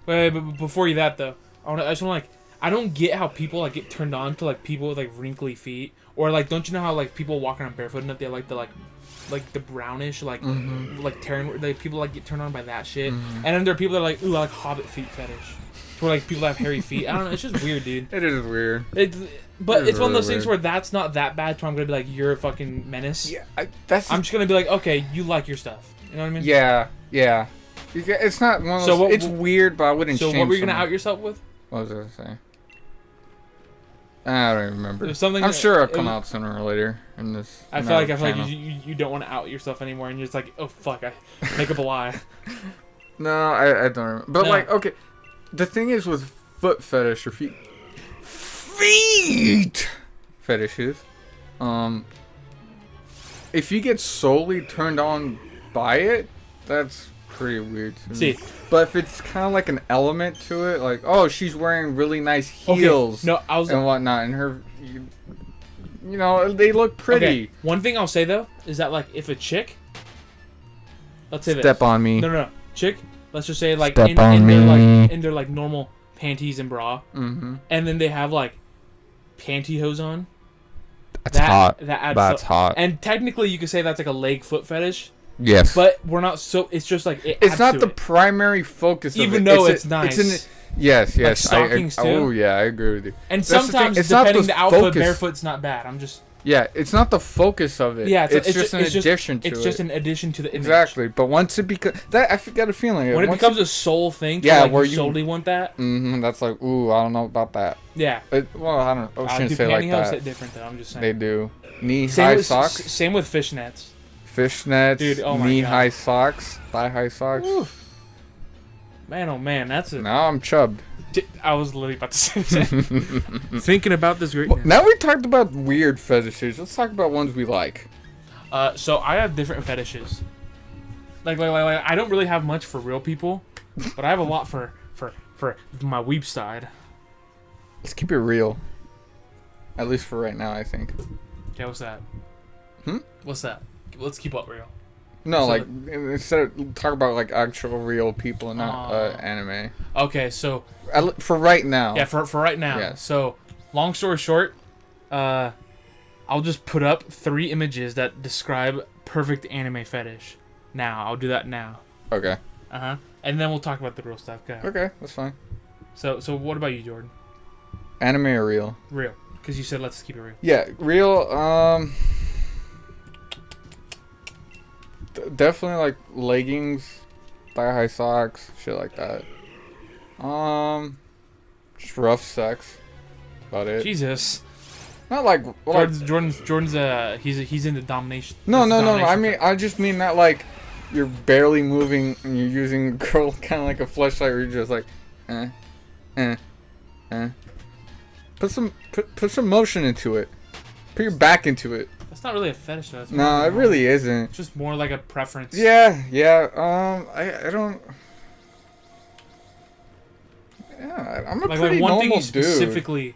Wait, but before you that though, I just want to like I don't get how people like get turned on to like people with like wrinkly feet, or like don't you know how like people walking around barefoot enough they like the brownish like like tearing like people like get turned on by that shit, and then there are people that are like ooh I like hobbit feet fetish, where like people that have hairy feet. I don't know, it's just weird, dude. It is weird. But it's one of those things where that's not that bad, so I'm gonna be like you're a fucking menace. Yeah, I'm just gonna be like okay you like your stuff. You know what I mean? Yeah. It's not one of those. It's weird, but I wouldn't. So what were you gonna out yourself with? What was I gonna say? I don't even remember. I'm sure it'll come out sooner or later in this. I feel like you don't want to out yourself anymore, and you're just like, oh fuck, I make up a lie. No, I don't remember. But like, okay, the thing is with foot fetish or feet fetishes, if you get solely turned on by it, that's pretty weird to me. But if it's kind of like an element to it, like she's wearing really nice heels and whatnot, and her, you know, they look pretty. Okay. One thing I'll say though is that like if a chick, let's say step on me. No, chick. Let's just say like in their like normal panties and bra, and then they have like pantyhose on. That's hot. That's hot. And technically, you could say that's like a leg foot fetish. Yes. But we're not so. It's just like it's not the primary focus of it. Even though it's nice. Yes. Like stockings too. Oh yeah, I agree with you. And sometimes depending the outfit, barefoot's not bad. I'm just. Yeah, it's not the focus of it. Yeah, it's just an addition to it. It's just an addition to the image. Exactly, but once it becomes that, I got a feeling when it becomes a soul thing. Where you solely want that. That's like, ooh, I don't know about that. Yeah. Well, I don't. I shouldn't say like that. Hit different though. I'm just saying. They do knee-high socks. Same with fishnets. Fishnets, dude, knee-high socks, thigh-high socks. Oof. Man, oh man, that's it. Now I'm chubbed. I was literally about to say that. Thinking about this great. Now we talked about weird fetishes. Let's talk about ones we like. So I have different fetishes. Like I don't really have much for real people, but I have a lot for my weeb side. Let's keep it real. At least for right now, I think. Okay, what's that? What's that? Let's keep up real. No, like instead of talk about like actual real people and not anime. Okay, so for right now. Yeah, for right now. Yeah. So, long story short, I'll just put up 3 images that describe perfect anime fetish. Now, I'll do that now. Okay. And then we'll talk about the real stuff. Okay, that's fine. So what about you, Jordan? Anime or real? Real, because you said let's keep it real. Yeah, real. Definitely like leggings, thigh-high socks, shit like that. Just rough sex. About it. Jesus. Not like Jordan's he's into domination. No. I mean, I just mean that like you're barely moving and you're using a girl kind of like a fleshlight where you're just like, Put some motion into it. Put your back into it. That's not really a fetish, though. No, it really isn't. It's just more like a preference. Yeah. I don't. Yeah, I'm a like, pretty one normal thing you dude. Specifically,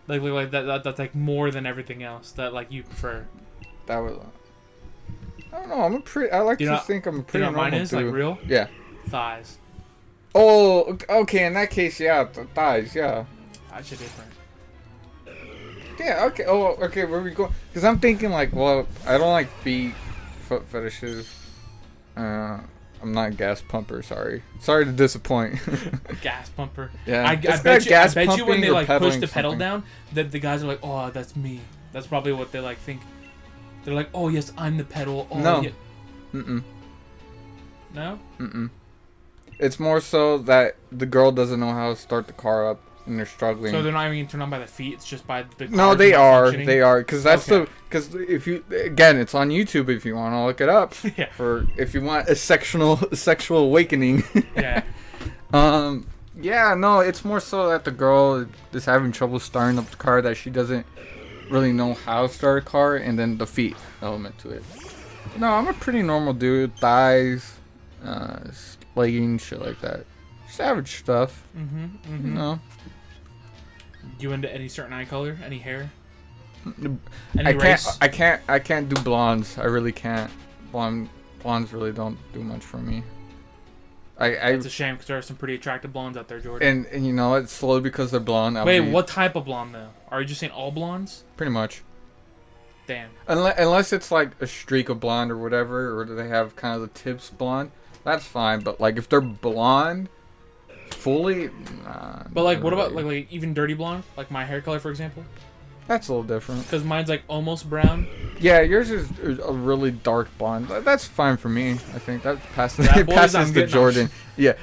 like that's like more than everything else that like you prefer. That was. I don't know. I like to think I'm a pretty normal dude. Mine is like real. Yeah. Thighs. Oh, okay. In that case, yeah, thighs. Yeah. That's different. Yeah, okay. Oh, okay, where are we going? Because I'm thinking, like, well, I don't like foot fetishes. I'm not a gas pumper, sorry. Sorry to disappoint. Gas pumper. Yeah. I bet you when they, like, push the pedal down, that the guys are like, oh, that's me. That's probably what they, like, think. They're like, oh, yes, I'm the pedal. Oh, no. Yeah. Mm-mm. No? Mm-mm. It's more so that the girl doesn't know how to start the car up. And they're struggling. So they're not even turned on by the feet. It's just by the. No, they are. They are because that's because if you it's on YouTube if you want to look it up. Yeah. For if you want a sexual awakening. Yeah. Yeah. No, it's more so that the girl is having trouble starting up the car that she doesn't really know how to start a car, and then the feet element to it. No, I'm a pretty normal dude. Thighs, leggings, shit like that. Just average stuff. You know. You into any certain eye color? Any hair? Any race? I can't do blondes. I really can't. Blondes really don't do much for me. It's a shame because there are some pretty attractive blondes out there, Jordan. And you know, it's slowly because they're blonde. Wait, what type of blonde though? Are you just saying all blondes? Pretty much. Damn. Unless it's like a streak of blonde or whatever, or do they have kind of the tips blonde? That's fine. But like if they're blonde, fully. But like, what about like even dirty blonde? Like my hair color, for example. That's a little different. Because mine's like almost brown. Yeah, yours is a really dark blonde. That's fine for me. I think that passes. It passes the Jordan. Yeah,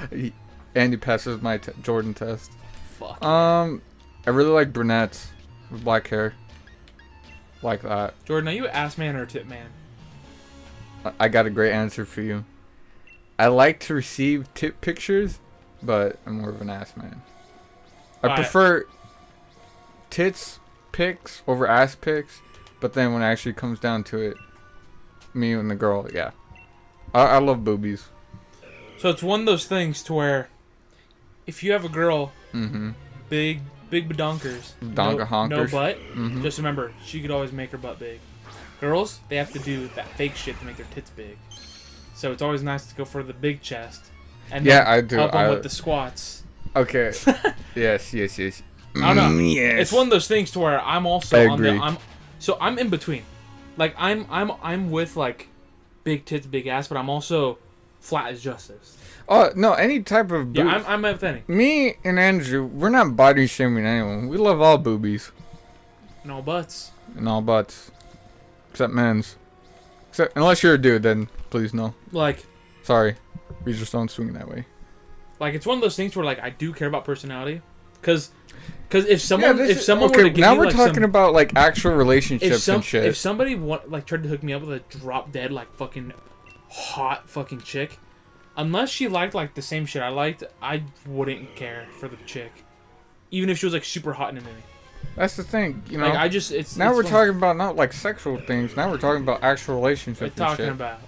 Andy passes my Jordan test. Fuck. I really like brunettes with black hair. Like that. Jordan, are you an ass man or a tip man? I got a great answer for you. I like to receive tip pictures, but I'm more of an ass man. I prefer tits pics over ass pics, but then when it actually comes down to it, me and the girl, yeah. I love boobies. So it's one of those things to where if you have a girl, big badonkers, no butt, just remember, she could always make her butt big. Girls, they have to do that fake shit to make their tits big. So it's always nice to go for the big chest. And I do. Help them with the squats. Okay. yes. I don't know. Yes. It's one of those things to where I'm also I'm in between. Like I'm with like big tits, big ass, but I'm also flat as justice. Oh no, any type of boob. Yeah, I'm with any. Me and Andrew, we're not body shaming anyone. We love all boobies. And all butts. And all butts. Except men's. Except unless you're a dude, then please no. Like sorry. We just don't swing that way. Like it's one of those things where like I do care about personality. Cause if someone were to give now me, we're like, talking about like actual relationships and shit. If somebody tried to hook me up with a drop dead like fucking hot fucking chick, unless she liked like the same shit I liked, I wouldn't care for the chick, even if she was like super hot and into me. That's the thing, you know. Like we're talking about not like sexual things. Now we're talking about actual relationships. Talking about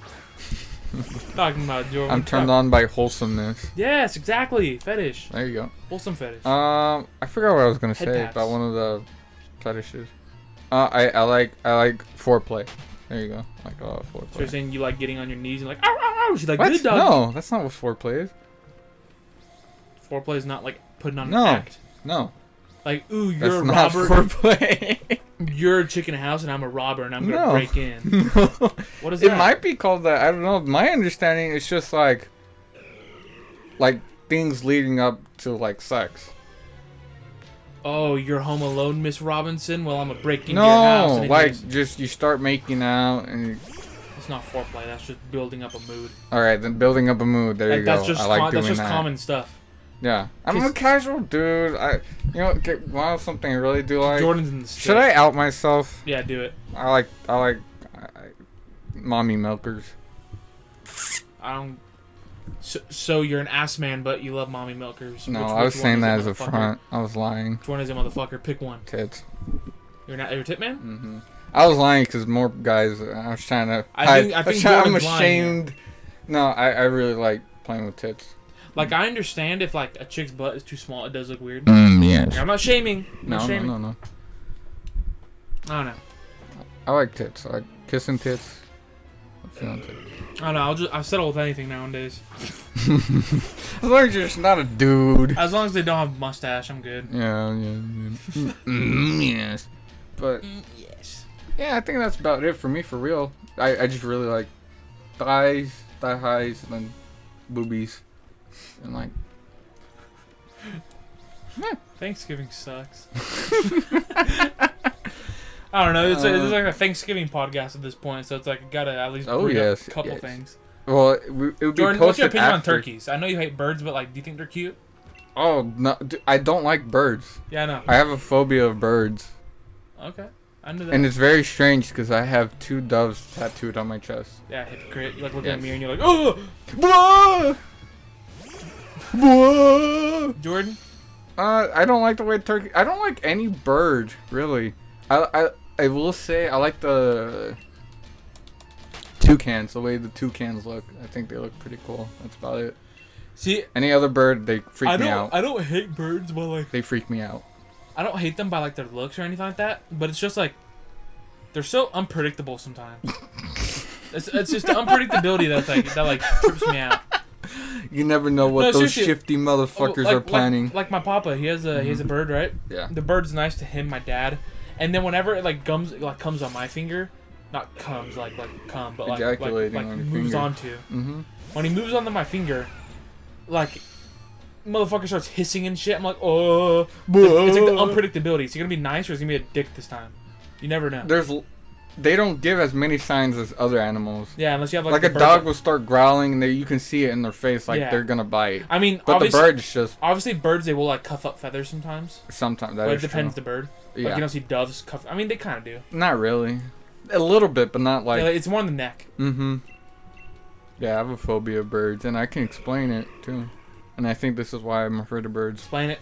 Jordan. I'm turned on by wholesomeness. Yes, exactly. Fetish. There you go. Wholesome fetish. I forgot what I was gonna say about one of the fetishes. I like foreplay. There you go. I like a lot of foreplay. So you're saying you like getting on your knees and like ow ow ow? She's like good dog. No, that's not what foreplay is. Foreplay is not like putting on an act. No. Like ooh, you're that's a not robber. Foreplay. You're a chick in a house and I'm a robber and I'm gonna break in. No. What is that? It might be called that. I don't know. My understanding is just like things leading up to like sex. Oh, you're home alone, Miss Robinson? Well, I'm gonna break into your house. No, like just you start making out and. It's not foreplay. That's just building up a mood. All right, then building up a mood. There you go. I like doing that. That's just common stuff. Yeah, I'm a casual dude. Want something I really do like. Jordan's in the stick. Should I out myself? Yeah, do it. I like mommy milkers. I don't. So you're an ass man, but you love mommy milkers. No, I was saying that as a front. I was lying. Which one is it, motherfucker? Pick one. Tits. You're a tit man? Mm-hmm. I was lying because more guys. I was trying to. I think I'm ashamed. No, I really like playing with tits. Like, I understand if, like, a chick's butt is too small, it does look weird. Yes. Like, I'm not shaming. No. I don't know. I like tits. I like kissing tits. I'm feeling tits. I don't know. I'll settle with anything nowadays. As long as you're just not a dude. As long as they don't have a mustache, I'm good. Yeah. Yes. But, yes. Yeah, I think that's about it for me, for real. I just really like thighs, thigh highs, and then boobies. And like, Thanksgiving sucks. I don't know. It's like a Thanksgiving podcast at this point, so it's like I gotta at least bring up a couple things. Well, it would be Jordan, posted what's your opinion after. on turkeys? I know you hate birds, but like, do you think they're cute? Oh no, I don't like birds. Yeah, I know. I have a phobia of birds. Okay, I knew that. And it's very strange because I have 2 doves tattooed on my chest. Yeah, hypocrite. You like look at me and you're like, oh. Jordan? I don't like the way turkey. I don't like any bird really. I will say I like the toucans. The way the toucans look, I think they look pretty cool. That's about it. See, any other bird, they freak me out. I don't hate birds, but like they freak me out. I don't hate them by like their looks or anything like that. But it's just like they're so unpredictable sometimes. it's just the unpredictability that trips me out. You never know what those shifty motherfuckers are planning. Like my papa, he has a bird, right? Yeah. The bird's nice to him, my dad, and then whenever it like comes on my finger, not comes like come, but like moves finger. Onto. Mm-hmm. When he moves onto my finger, like motherfucker starts hissing and shit. I'm like, oh, it's like the unpredictability. Is he gonna be nice or is he gonna be a dick this time? You never know. They don't give as many signs as other animals. Yeah, unless you have like a dog will start growling and you can see it in their face they're gonna bite. I mean, but the bird's just obviously birds they will like cuff up feathers sometimes. Sometimes but it depends the bird. Yeah. Like you don't see doves cuff. I mean, they kind of do. Not really. A little bit, but not like. Yeah, it's more on the neck. Mm-hmm. Yeah, I have a phobia of birds, and I can explain it too. And I think this is why I'm afraid of birds. Explain it.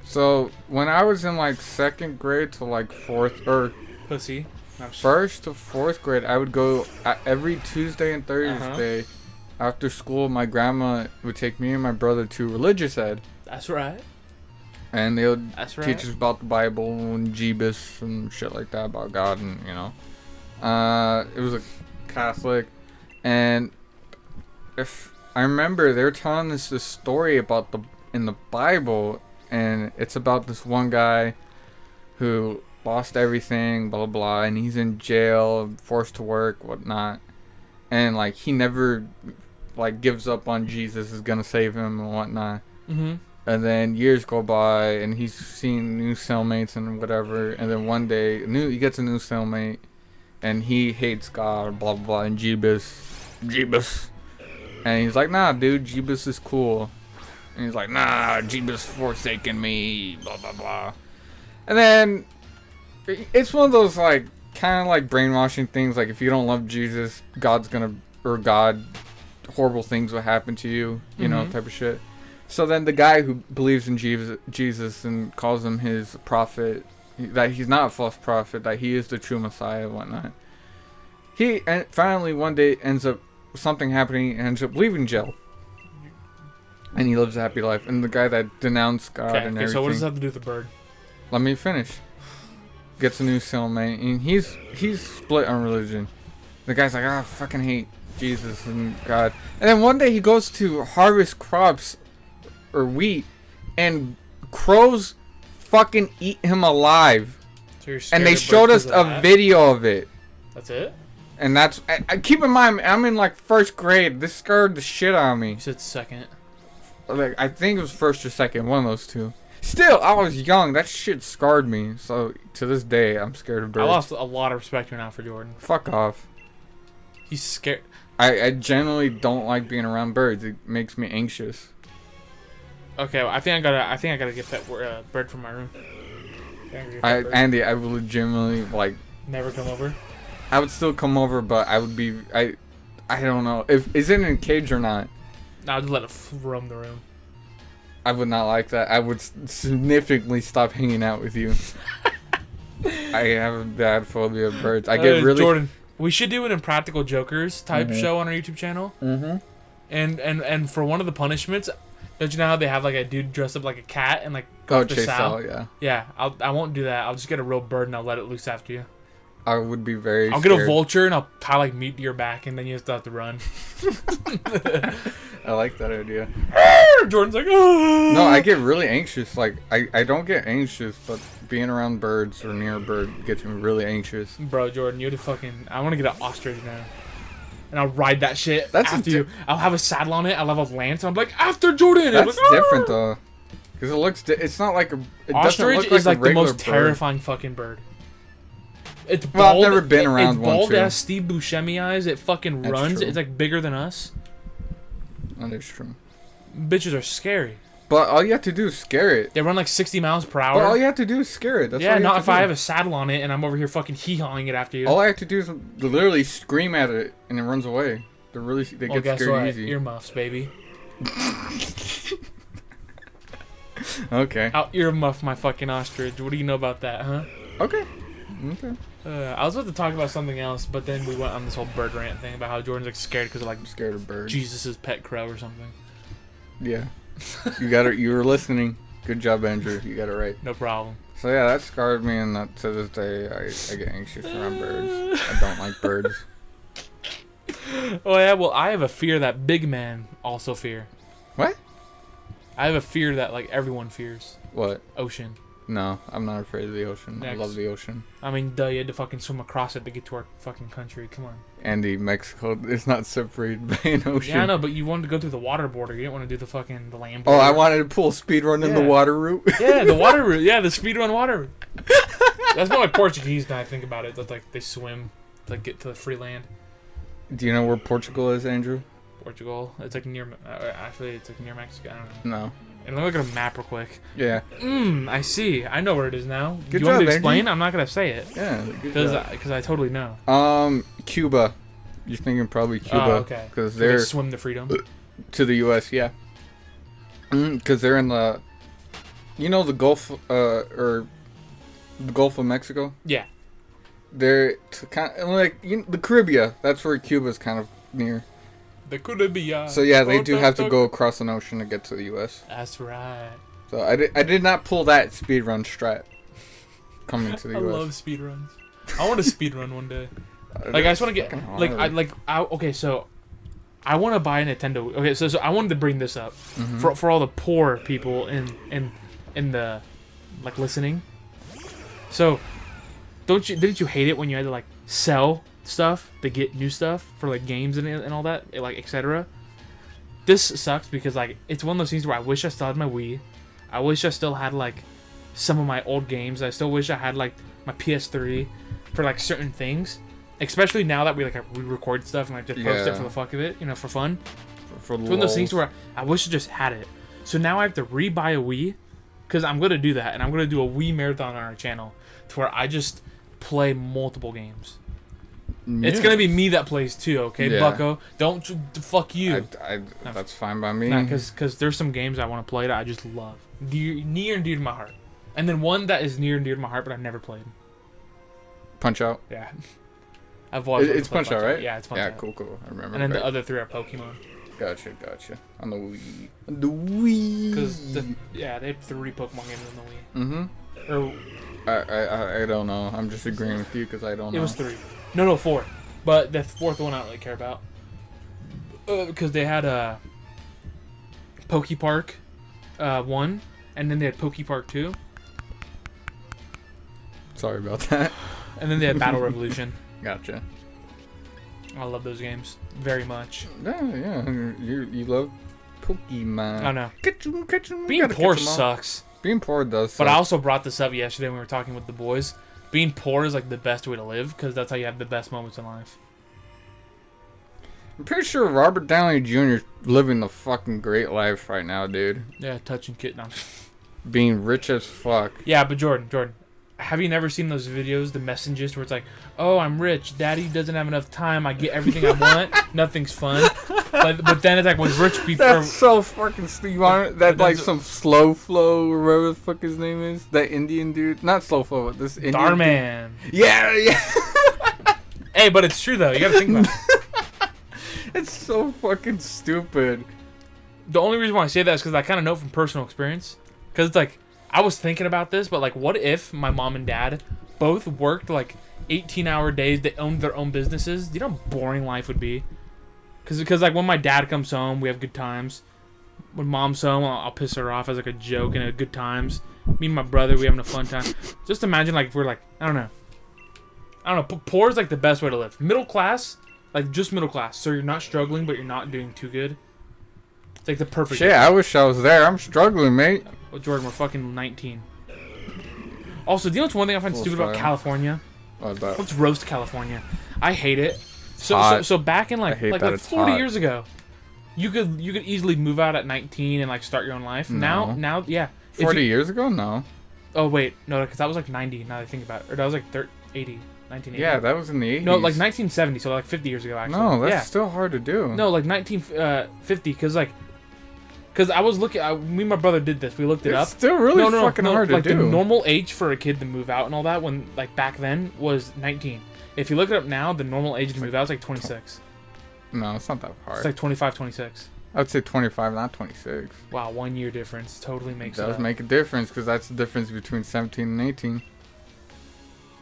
So when I was in like 2nd grade to like 4th or pussy. 1st to 4th grade, I would go every Tuesday and Thursday after school. My grandma would take me and my brother to religious ed. That's right. And they would teach us about the Bible and Jeebus and shit like that about God, and it was a Catholic, and if I remember, they were telling us this story about in the Bible, and it's about this one guy who lost everything, blah, blah, blah, and he's in jail, forced to work, whatnot. And, like, he never, like, gives up on Jesus is gonna save him and whatnot. Mm-hmm. And then years go by, and he's seen new cellmates and whatever. And then one day, he gets a new cellmate, and he hates God, blah, blah, blah, and Jeebus. And he's like, nah, dude, Jeebus is cool. And he's like, nah, Jeebus forsaken me, blah, blah, blah. And then it's one of those, like, kind of like brainwashing things. Like, if you don't love Jesus, horrible things will happen to you, you know, type of shit. So then the guy who believes in Jesus and calls him his prophet, that he's not a false prophet, that he is the true Messiah and whatnot. He finally one day something happening, and ends up leaving jail. And he lives a happy life. And the guy that denounced God and everything. So what does that have to do with the bird? Let me finish. Gets a new cellmate, and he's split on religion. The guy's like, I fucking hate Jesus and God. And then one day he goes to harvest crops or wheat, and crows fucking eat him alive. So you're scared and they showed us a video of it. That's it? And that's I keep in mind, I'm in like 1st grade. This scared the shit out of me. You said 2nd. Like, I think it was 1st or 2nd, one of those two. Still, I was young. That shit scarred me. So to this day, I'm scared of birds. I lost a lot of respect right now for Jordan. Fuck off. He's scared. I generally don't like being around birds. It makes me anxious. Okay, well, I think I gotta get that bird from my room. Andy, I would legitimately like. Never come over. I would still come over, but I would be. I don't know is it in a cage or not. No, I'll just let it roam the room. I would not like that. I would significantly stop hanging out with you. I have a bad phobia of birds. I get really. Jordan, we should do an Impractical Jokers type show on our YouTube channel. Mm-hmm. And for one of the punishments, don't you know how they have like a dude dressed up like a cat and like go after Sal? Yeah. Yeah, I won't do that. I'll just get a real bird and I'll let it loose after you. I would be very. I'll scared. get a vulture and I'll tie like meat to your back and then you just have to run. I like that idea. Jordan's like, oh. No, I get really anxious. Like, I don't get anxious, but being around birds or near a bird gets me really anxious. Bro, Jordan, you're the fucking. I want to get an ostrich now. And I'll ride that shit that's after you. I'll have a saddle on it. I'll have a lance. And I'm like, after Jordan. That's different, though. Because it looks. It's not like a. Ostrich is like the most terrifying fucking bird. It's bald. Well, I've never been around one, bald ass Steve Buscemi eyes. It fucking runs. It's like bigger than us. That is true. Bitches are scary. But all you have to do is scare it. They run like 60 miles per hour. But all you have to do is scare it. That's yeah, not if I have a saddle on it and I'm over here fucking hee-hawing it after you. All I have to do is literally scream at it and it runs away. They get scared easy. Earmuffs, baby. Okay. I'll earmuff my fucking ostrich. What do you know about that, huh? Okay. I was about to talk about something else, but then we went on this whole bird rant thing about how Jordan's like scared because of like scared of birds. Jesus's pet crow or something. Yeah. You were listening. Good job, Andrew. You got it right. No problem. So yeah, that scarred me, and that, to this day, I get anxious around birds. I don't like birds. Oh yeah, well I have a fear that big men also fear. What? I have a fear that like everyone fears. What? Ocean. No, I'm not afraid of the ocean. Next. I love the ocean. I mean, duh, you had to fucking swim across it to get to our fucking country. Come on. Andy, Mexico is not separated by an ocean. Yeah, I know, but you wanted to go through the water border. You didn't want to do the fucking the land border. Oh, I wanted to pull a speed run in the water route. Yeah, the water route. Yeah, the speed run water route. That's what my Portuguese now I think about it. That's like they swim to like, get to the free land. Do you know where Portugal is, Andrew? Portugal. It's like near. Actually, it's like near Mexico. I don't know. No. And let me look at a map real quick. Yeah. I see. I know where it is now. Good you job, want me to explain? Andrew. I'm not gonna say it. Yeah. Because I totally know. Cuba. You're thinking probably Cuba. Oh, okay. Because they swim to freedom. To the U.S. Yeah. Because they're in the, you know, the Gulf, or the Gulf of Mexico. Yeah. They're kind of like the Caribbean. That's where Cuba's kind of near. The Caribbean. So yeah, they do have to go across an ocean to get to the U.S. That's right. So I did not pull that speedrun strat coming to the U.S. I love speedruns. I want to speedrun one day. Like I just want to get okay. So I want to buy a Nintendo. Okay, so I wanted to bring this up for all the poor people in the like listening. So didn't you hate it when you had to like sell stuff to get new stuff for like games and all that, like etc. This sucks because like it's one of those things where I wish I still had my Wii. I wish I still had like some of my old games. I still wish I had like my PS3 for like certain things, especially now that we record stuff and like just post it for the fuck of it, you know, for fun. For it's one of those things where I wish I just had it. So now I have to re-buy a Wii because I'm gonna do that, and I'm gonna do a Wii marathon on our channel to where I just play multiple games. Yeah. It's gonna be me that plays too, okay, Bucko? Don't fuck you. That's fine by me. Nah, because there's some games I want to play that I just love, near and dear to my heart, and then one that is near and dear to my heart, but I've never played. Punch Out. Yeah, I've always. It's Punch Out, right? Yeah, it's Punch Out. Yeah, cool. I remember. And then the other three are Pokemon. Gotcha. On the Wii. Because they have 3 Pokemon games on the Wii. I don't know. I'm just agreeing with you because I don't know. It was 3. No, 4. But the 4th one I don't really care about. Because they had a Poke Park 1, and then they had Poke Park 2. Sorry about that. And then they had Battle Revolution. Gotcha. I love those games very much. Yeah. You love Pokemon. I know. Catch 'em. Being poor sucks. Being poor does suck. But I also brought this up yesterday when we were talking with the boys. Being poor is like the best way to live because that's how you have the best moments in life. I'm pretty sure Robert Downey Jr. is living the fucking great life right now, dude. Yeah, touching kid. No. Being rich as fuck. Yeah, but Jordan, have you never seen those videos, the messages, where it's like, oh, I'm rich, daddy doesn't have enough time, I get everything I want, nothing's fun. But then it's like with rich people. That's so fucking stupid. That like some Slow Flow or whatever the fuck his name is. That Indian dude. Not Slow Flow, but this Indian Darman. Dude. Yeah. Hey, but it's true though, you gotta think about it. It's so fucking stupid. The only reason why I say that is because I kind of know from personal experience. Because it's like, I was thinking about this, but like, what if my mom and dad both worked like 18-hour days, they owned their own businesses? Do you know how boring life would be? Because like when my dad comes home, we have good times. When mom's home, I'll piss her off as like a joke and a good times. Me and my brother, we having a fun time. Just imagine like if we're like, I don't know. Poor is like the best way to live. Middle class, like just middle class. So you're not struggling, but you're not doing too good. It's like the perfect. Shit, I wish I was there. I'm struggling, mate. Well, Jordan, we're fucking 19. Also, do you know what's one thing I find stupid about California? What's that? Let's roast California. I hate it. So back in like 40 years ago, you could easily move out at 19 and like start your own life. No. Now, yeah. 40 years ago, no. Oh wait, no, because that was like 90. Now that I think about it, or that was like 80, 1980. Yeah, that was in the 80s. No, like 1970, so like 50 years ago actually. No, that's still hard to do. No, like 1950, because I was looking. Me and my brother did this. We looked it up. It's still really fucking hard to do. The normal age for a kid to move out and all that, when like back then, was 19. If you look it up now, the normal age to move out is like 26. No, it's not that hard. It's like 25, 26. I would say 25, not 26. Wow, 1 year difference totally makes. It does make a difference because that's the difference between 17 and 18.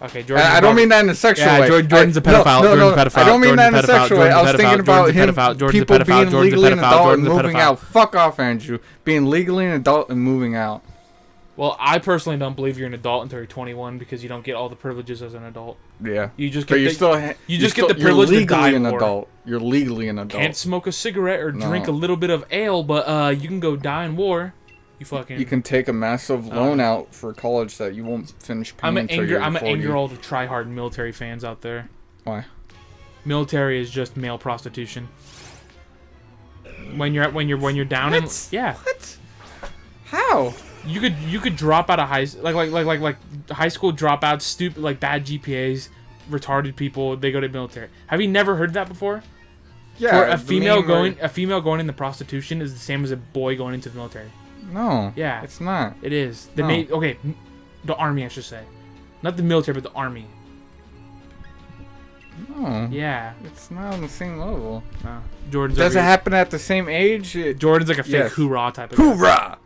Okay, Jordan. I don't mean that in a sexual way. Jordan's a pedophile. No, I don't mean that in a sexual way. I was thinking about him, people being legally an adult and moving out. Fuck off, Andrew. Being legally an adult and moving out. Well, I personally don't believe you're an adult until you're 21 because you don't get all the privileges as an adult. Yeah. You just get the privilege to die an adult. You're legally an adult. Can't smoke a cigarette or drink a little bit of ale, but you can go die in war. You can take a massive loan out for college that you won't finish paying until you're 40. I'm gonna anger all the try-hard military fans out there. Why? Military is just male prostitution. When you're down in What? How? You could drop out of high high school dropouts, stupid like bad GPAs, retarded people. They go to military. Have you never heard that before? Yeah. For a female going into prostitution is the same as a boy going into the military. No. Yeah. It's not. It is. The army, I should say, not the military, but the army. No. Yeah. It's not on the same level. Jordan's. Does it happen at the same age? Jordan's like a fake hoorah type of guy. Hoorah!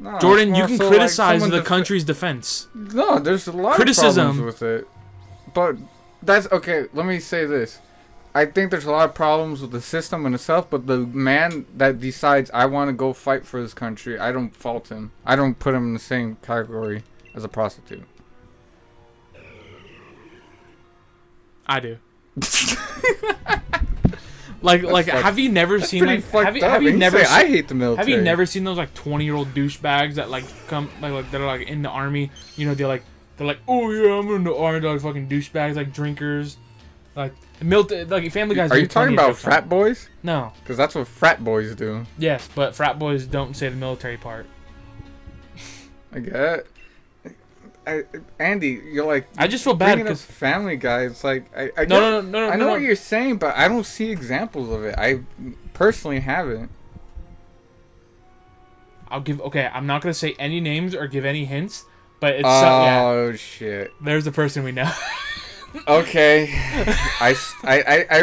No, Jordan, you can criticize the country's defense. No, there's a lot of problems with it. But that's okay. Let me say this. I think there's a lot of problems with the system in itself, but the man that decides I want to go fight for this country, I don't fault him. I don't put him in the same category as a prostitute. I do. like have you never seen I hate the military. Have you never seen those like 20-year-old douchebags that like come like that are like in the army? You know, they're like, oh yeah, I'm in the army. They're like fucking douchebags, like drinkers, like Family Guys. Are you talking about frat boys? No, because that's what frat boys do. Yes, but frat boys don't say the military part. I get it. Andy, you're like. I just feel bad because Family Guy. It's like I no. I know what you're saying, but I don't see examples of it. I personally haven't. I'm not gonna say any names or give any hints, but it's shit. There's the person we know. Okay, I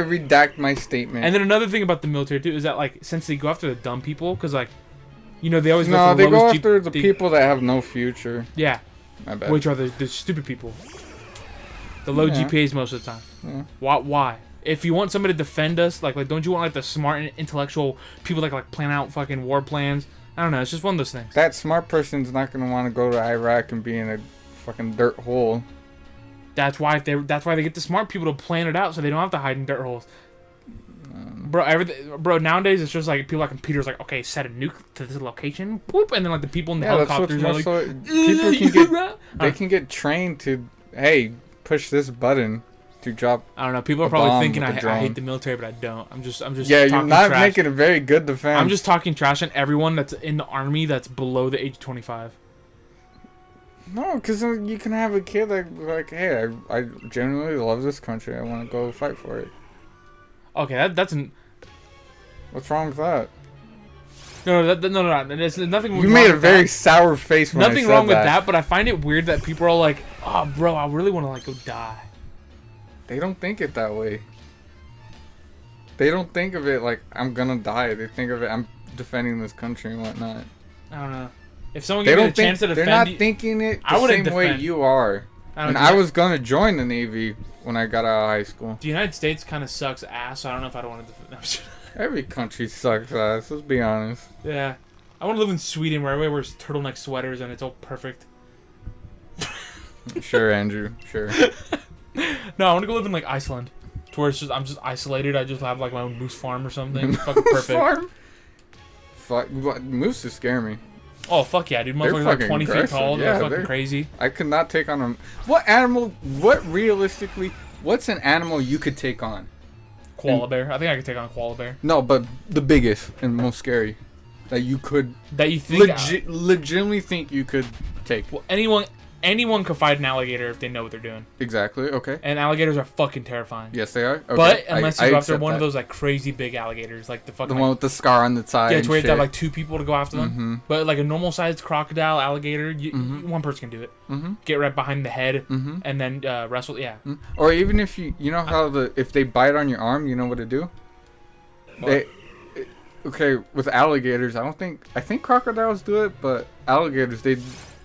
redact my statement. And then another thing about the military too is that like since they go after the dumb people, because like, you know, they always go after the people that have no future. Yeah, I bet. Which are the stupid people. The low GPAs most of the time. Yeah. Why? If you want somebody to defend us, like don't you want like the smart and intellectual people that like plan out fucking war plans? I don't know. It's just one of those things. That smart person's not gonna want to go to Iraq and be in a fucking dirt hole. That's why they get the smart people to plan it out so they don't have to hide in dirt holes. Bro, nowadays it's just like people like computers like, okay, set a nuke to this location, whoop, and then like the people in the helicopters are like, people can get trained to, hey, push this button to drop. I don't know. People are probably thinking I hate the military, but I don't. I'm just. Yeah, you're not making a very good defense. I'm just talking trash on everyone that's in the army that's below the age of 25. No, because you can have a kid like, hey, I genuinely love this country. I want to go fight for it. Okay, that's an. What's wrong with that? No. There's nothing. You made a very sour face when I said that. Nothing wrong with that, but I find it weird that people are like, oh, bro, I really want to like go die. They don't think it that way. They don't think of it like I'm gonna die. They think of it I'm defending this country and whatnot. I don't know. If someone gave me a chance to defend, they're not thinking it the same way you are. And I was gonna join the Navy when I got out of high school. The United States kind of sucks ass, so I don't know if I want to defend. Every country sucks ass. Let's be honest. Yeah, I want to live in Sweden where everybody wears turtleneck sweaters and it's all perfect. Sure, Andrew. Sure. No, I want to go live in like Iceland, to where I'm just isolated. I just have like my own moose farm or something. Fucking perfect. Farm? Fuck, mooses scare me. Oh fuck yeah, dude! Motherfuckers like 20 feet tall. They're fucking crazy. I could not take on them. What animal? Realistically? What's an animal you could take on? Koala bear. I think I could take on a koala bear. No, but the biggest and most scary that you could. That you think legitimately think you could take. Well, anyone can fight an alligator if they know what they're doing. Exactly. Okay. And alligators are fucking terrifying. Yes, they are. Okay. But unless you go after one of those like crazy big alligators, like the fucking one with the scar on the side. Yeah, it's where you have like two people to go after them. Mm-hmm. But like a normal sized crocodile, alligator, one person can do it. Mm-hmm. Get right behind the head and then wrestle. Yeah. Mm-hmm. Or even if you know how if they bite on your arm, you know what to do. Okay, with alligators, I think crocodiles do it, but alligators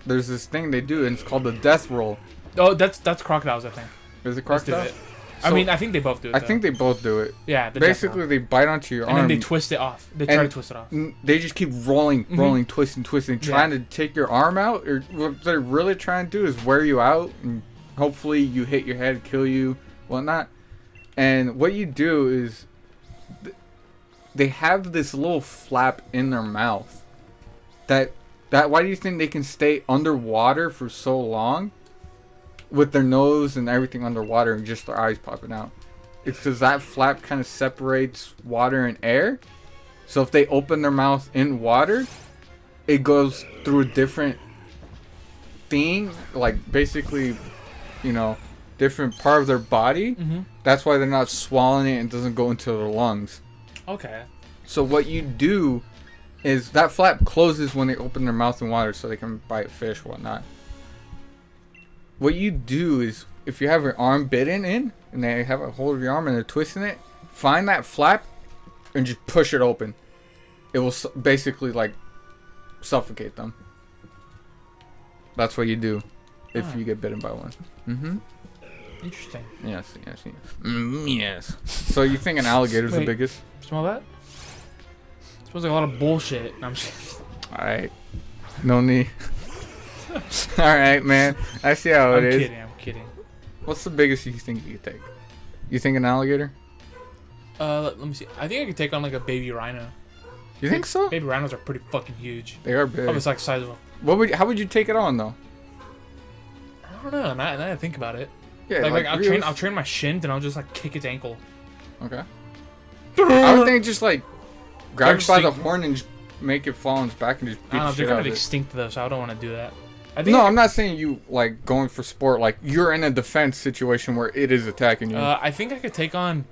there's this thing they do, and it's called the death roll. Oh, that's crocodiles, I think. Is it crocodile? So, I mean, I think they both do it. I think they both do it. Yeah. Basically, they bite onto your arm. And then they twist it off. They try to twist it off. They just keep rolling, twisting, trying to take your arm out. Or what they're really trying to do is wear you out, and hopefully you hit your head, kill you, whatnot. And what you do is, they have this little flap in their mouth. That why do you think they can stay underwater for so long? With their nose and everything underwater and just their eyes popping out. It's because that flap kind of separates water and air. So if they open their mouth in water, it goes through a different thing. Like basically, different part of their body. That's why they're not swallowing it and doesn't go into their lungs. Okay. So what you do is that flap closes when they open their mouth in water so they can bite fish, whatnot. What you do is, if you have your arm bitten in, and they have a hold of your arm and they're twisting it, find that flap and just push it open. It will basically, like, suffocate them. That's what you do if you get bitten by one. Interesting. Yes. Yes. So you think an alligator's the biggest? Smell that? It smells like a lot of bullshit. No, I'm just... Alright. No need. Alright, man. I see how it is. I'm kidding. What's the biggest you think you could take? You think an alligator? Let me see. I think I could take on like a baby rhino. You think so? Baby rhinos are pretty fucking huge. They are big. Probably like the size of a... How would you take it on though? I don't know. Now I think about it. Yeah, like I'll train my shins and I'll just like kick its ankle. Okay. I would think just like grab it by the horn and just make it fall on its back and just beat the shit out of it. They're kind of extinct though, so I don't want to do that. I'm not saying you like going for sport. Like you're in a defense situation where it is attacking you. I think I could take on.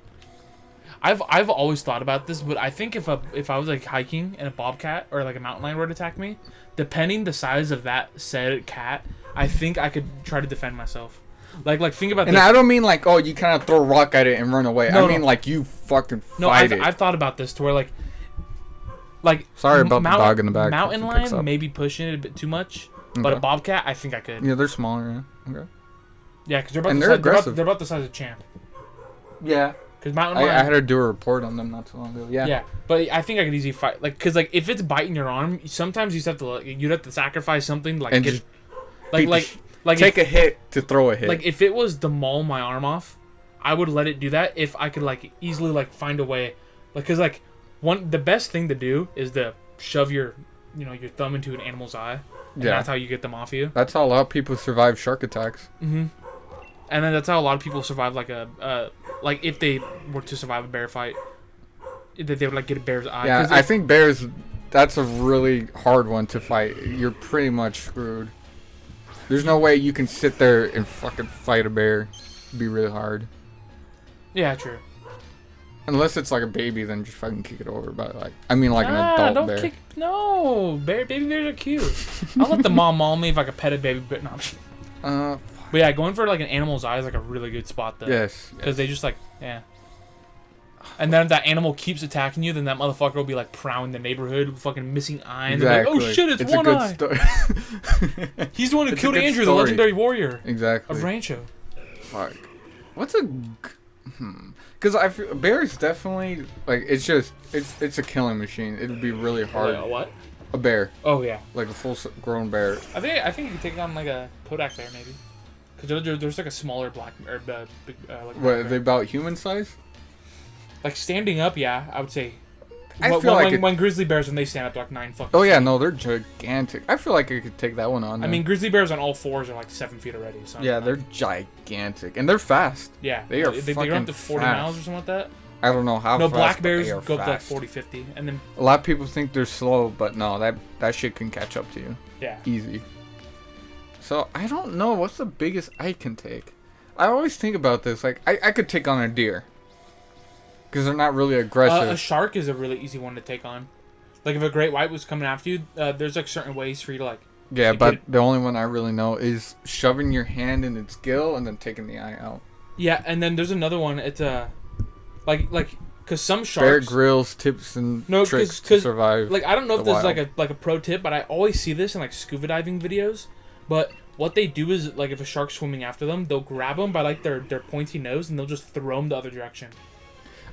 I've always thought about this, but I think if I was like hiking and a bobcat or like a mountain lion were to attack me, depending the size of that said cat, I think I could try to defend myself. Like think about. And this. I don't mean like you kind of throw a rock at it and run away. I mean like you fucking fight it. I've thought about this to where like. Sorry about the dog in the back. Mountain lion maybe pushing it a bit too much. Okay. But a bobcat, I think I could. Yeah, they're smaller. Yeah. Okay. Yeah, because they're about the size of Champ. Yeah. Because mountain lion. I had to do a report on them not too long ago. Yeah. Yeah, but I think I could easily fight. Like, because if it's biting your arm, sometimes you'd have to sacrifice something take a hit to throw a hit. Like if it was to maul my arm off, I would let it do that if I could easily find a way. Because the best thing to do is to shove your thumb into an animal's eye. And that's how you get them off you. That's how a lot of people survive shark attacks. And then that's how a lot of people survive if they were to survive a bear fight, that they would get a bear's eye. Yeah, I think bears. That's a really hard one to fight. You're pretty much screwed. There's no way you can sit there and fucking fight a bear. It'd be really hard. Yeah, true. Unless it's like a baby, then just fucking kick it over. But an adult bear. Baby bears are cute. I'll let the mom maul me if I could pet a baby, but no. But yeah, going for an animal's eye is a really good spot though. Yes. Because they just yeah. And then if that animal keeps attacking you, then that motherfucker will be prowling the neighborhood with fucking missing eye. And exactly. Oh shit, it's one eye. He's the one who killed Andrew, the legendary warrior. Exactly. Of Rancho. Fuck. What's a... Because I feel bears definitely it's a killing machine. It would be really hard. A what? A bear. Oh yeah. Like a full-grown bear. I think you could take on a Kodak bear maybe. Because there's a smaller black or big. What are they about human size? Standing up, yeah, I would say. I feel when grizzly bears when they stand up, they're 9 fucking. Oh yeah, no, they're gigantic. I feel like I could take that one on. I mean, grizzly bears on all fours are 7 feet already. So yeah, they're gigantic and they're fast. Yeah, they are. They go up to 40 miles or something like that. I don't know how. No, fast, black bears go fast. up to 40, 50, and then a lot of people think they're slow, but no, that shit can catch up to you. Yeah, easy. So I don't know what's the biggest I can take. I always think about this. I could take on a deer. Because they're not really aggressive. A shark is a really easy one to take on. If a great white was coming after you, there's certain ways for you to Yeah, but the only one I really know is shoving your hand in its gill and then taking the eye out. Yeah, and then there's another one. It's because some sharks. Bear Grylls tips and tricks to survive. I don't know if this is a pro tip, but I always see this in scuba diving videos. But what they do is, like, if a shark's swimming after them, they'll grab them by, like, their pointy nose, and they'll just throw them the other direction.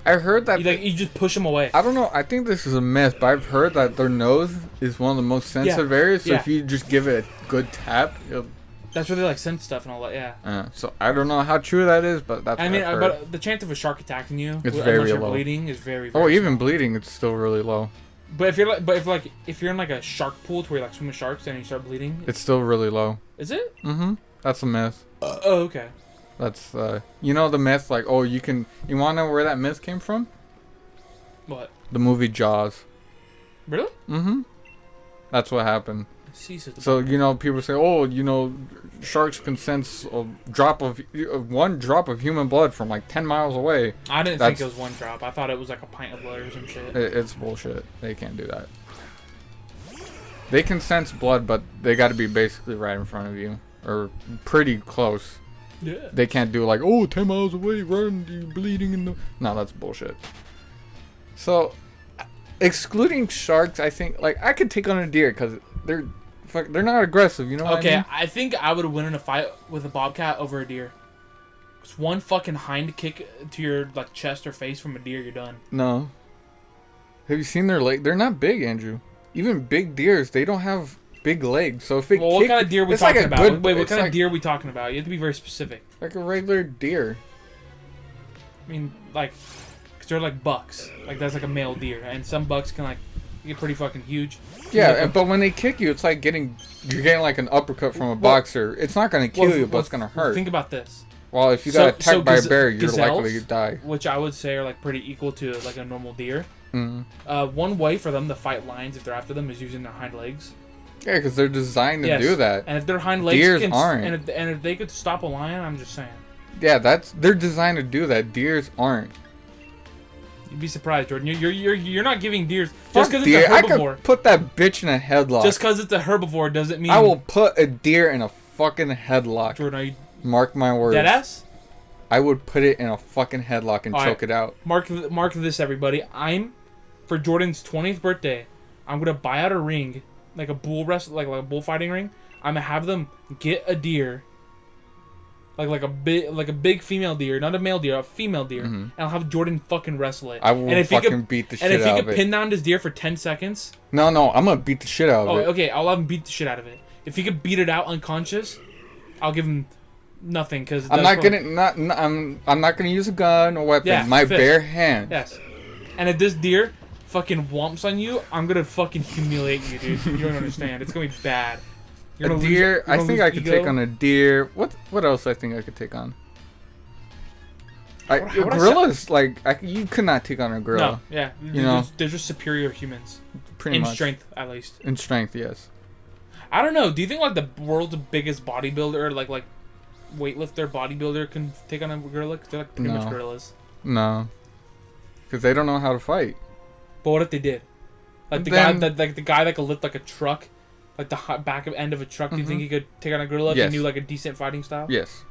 I heard that... You just push them away. I don't know. I think this is a myth, but I've heard that their nose is one of the most sensitive areas, so if you just give it a good tap, that's where they, like, sense stuff and all that, yeah. So I don't know how true that is, but that's what I've heard. But the chance of a shark attacking you, it's very unless low. you're bleeding, is very, very even small. bleeding, it's still really low. But if you're in like a shark pool to where you like swim with sharks and you start bleeding, it's still really low. Is it? Mm-hmm. That's a myth. Oh, okay. That's you know the myth, like, oh, you wanna know where that myth came from? What? The movie Jaws. Really? Mm-hmm. That's what happened. So people say, oh, sharks can sense one drop of human blood from like 10 miles away. I didn't think it was one drop. I thought it was like a pint of blood or some shit. It's bullshit. They can't do that. They can sense blood, but they got to be basically right in front of you or pretty close. Yeah. They can't do like, 10 miles away, run, you're bleeding in the... No, that's bullshit. So, excluding sharks, I think, like, I could take on a deer because they're not aggressive, you know what I mean? I think I would win in a fight with a bobcat over a deer. Cause one fucking hind kick to your like chest or face from a deer, you're done. No. Have you seen their leg? They're not big, Andrew. Even big deers, they don't have big legs. So if what kind of deer are we talking about? What kind of deer are we talking about? You have to be very specific. Like a regular deer. I mean, like, cause they're like bucks. Like that's like a male deer, and some bucks can like get pretty fucking huge. Yeah, but when they kick you, it's like you're getting like an uppercut from a boxer. It's not gonna kill you, but it's gonna hurt. Think about this. Well, if you got attacked by a bear, you're likely to die. Which I would say are like pretty equal to like a normal deer. Mm-hmm. One way for them to fight lions if they're after them is using their hind legs. Yeah, because they're designed to do that. And if their hind legs deers aren't. And if they could stop a lion, I'm just saying. Yeah, they're designed to do that. Deers aren't. You'd be surprised, Jordan. You're not giving deers just because deer. it's a herbivore. I could put that bitch in a headlock. Just because it's a herbivore doesn't mean I will put a deer in a fucking headlock. Jordan, are you mark my words? Deadass? I would put it in a fucking headlock and choke it out. Mark this, everybody. For Jordan's 20th birthday, I'm gonna buy out a ring, like a bullfighting ring. I'm gonna have them get a deer. Like a big female deer, not a male deer, a female deer, and I'll have Jordan fucking wrestle it. I will beat the shit out of it. And if he could pin down this deer for 10 seconds... No, I'm gonna beat the shit out of it. Oh, okay, I'll have him beat the shit out of it. If he could beat it out unconscious, I'll give him nothing, because... I'm not gonna use a gun or weapon. Yeah, my bare hands. Yes. And if this deer fucking whomps on you, I'm gonna fucking humiliate you, dude. You don't understand. It's gonna be bad. A deer, I think I could take on a deer. What else I think I could take on? Gorillas, you could not take on a gorilla. No, yeah. They're just superior humans. Pretty much. In strength, at least. In strength, yes. I don't know. Do you think like the world's biggest bodybuilder, like weightlifter bodybuilder, can take on a gorilla? Because they're like pretty much gorillas. No. Because they don't know how to fight. But what if they did? Like the guy that could lift like a truck. Like the back end of a truck, do you think he could take on a gorilla if he knew like a decent fighting style? Yes.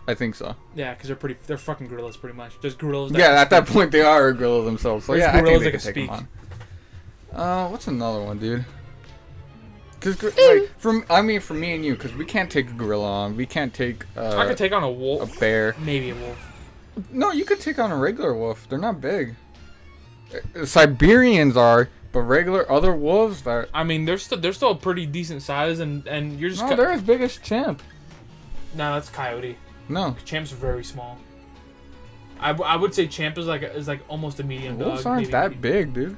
I think so. Yeah, because they're fucking gorillas pretty much. There's gorillas that at that point they are a gorilla themselves. So I think they could take them on. What's another one, dude? Cause for me and you, because we can't take a gorilla on. We can't take I could take on a wolf. A bear. Maybe a wolf. No, you could take on a regular wolf. They're not big. Siberians are... But regular other wolves that... I mean, they're still a pretty decent size, and you're just... No, they're as big as Champ. No, that's Coyote. No. Champ's very small. I would say Champ is like almost a medium dog. Wolves aren't that big, dude.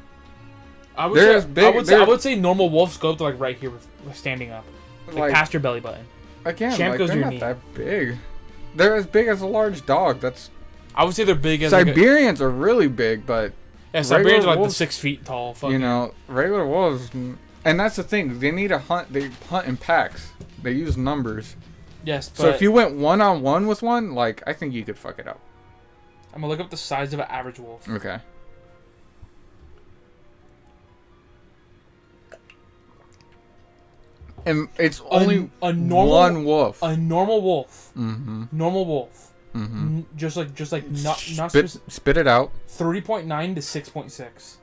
I would say normal wolves go up to like right here with standing up. Like past your belly button. Again, Champ goes to your they're knee. not that big. They're as big as a large dog. I would say they're big as... Siberians are really big, but... Yeah, Siberians are like the 6 feet tall. Regular wolves, and that's the thing. They need a hunt. They hunt in packs. They use numbers. Yes, but... So if you went one-on-one with one, I think you could fuck it up. I'm gonna look up the size of an average wolf. Okay. And it's only one wolf. A normal wolf. Mm-hmm. Normal wolf. Mm-hmm. Just like not spit it out. 3.9 to 6.6.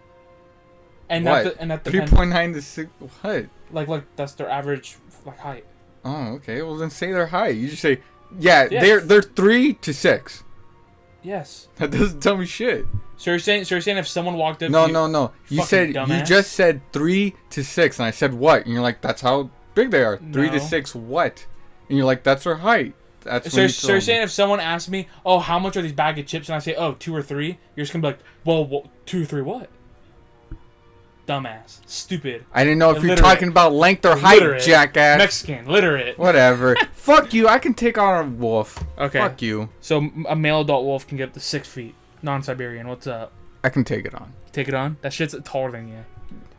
And what? That 3.9 to 6. What? Like that's their average height. Oh, okay. Well, then say their height. You just say, yeah. They're 3 to 6. Yes. That doesn't tell me shit. So you're saying if someone walked up? No. You said dumbass? You just said 3 to 6, and I said what? And you're like, that's how big they are. 3 to 6 what? And you're like, that's their height. That's so you're saying if someone asked me, oh, how much are these bag of chips, and I say, oh, 2 or 3, you're just gonna be like, well 2 or 3 what? Dumbass, stupid. I didn't know if you're talking about length or height, jackass. Mexican, literate. Whatever. Fuck you. I can take on a wolf. Okay. Fuck you. So a male adult wolf can get up to 6 feet. Non-Siberian. What's up? I can take it on. Take it on? That shit's taller than you.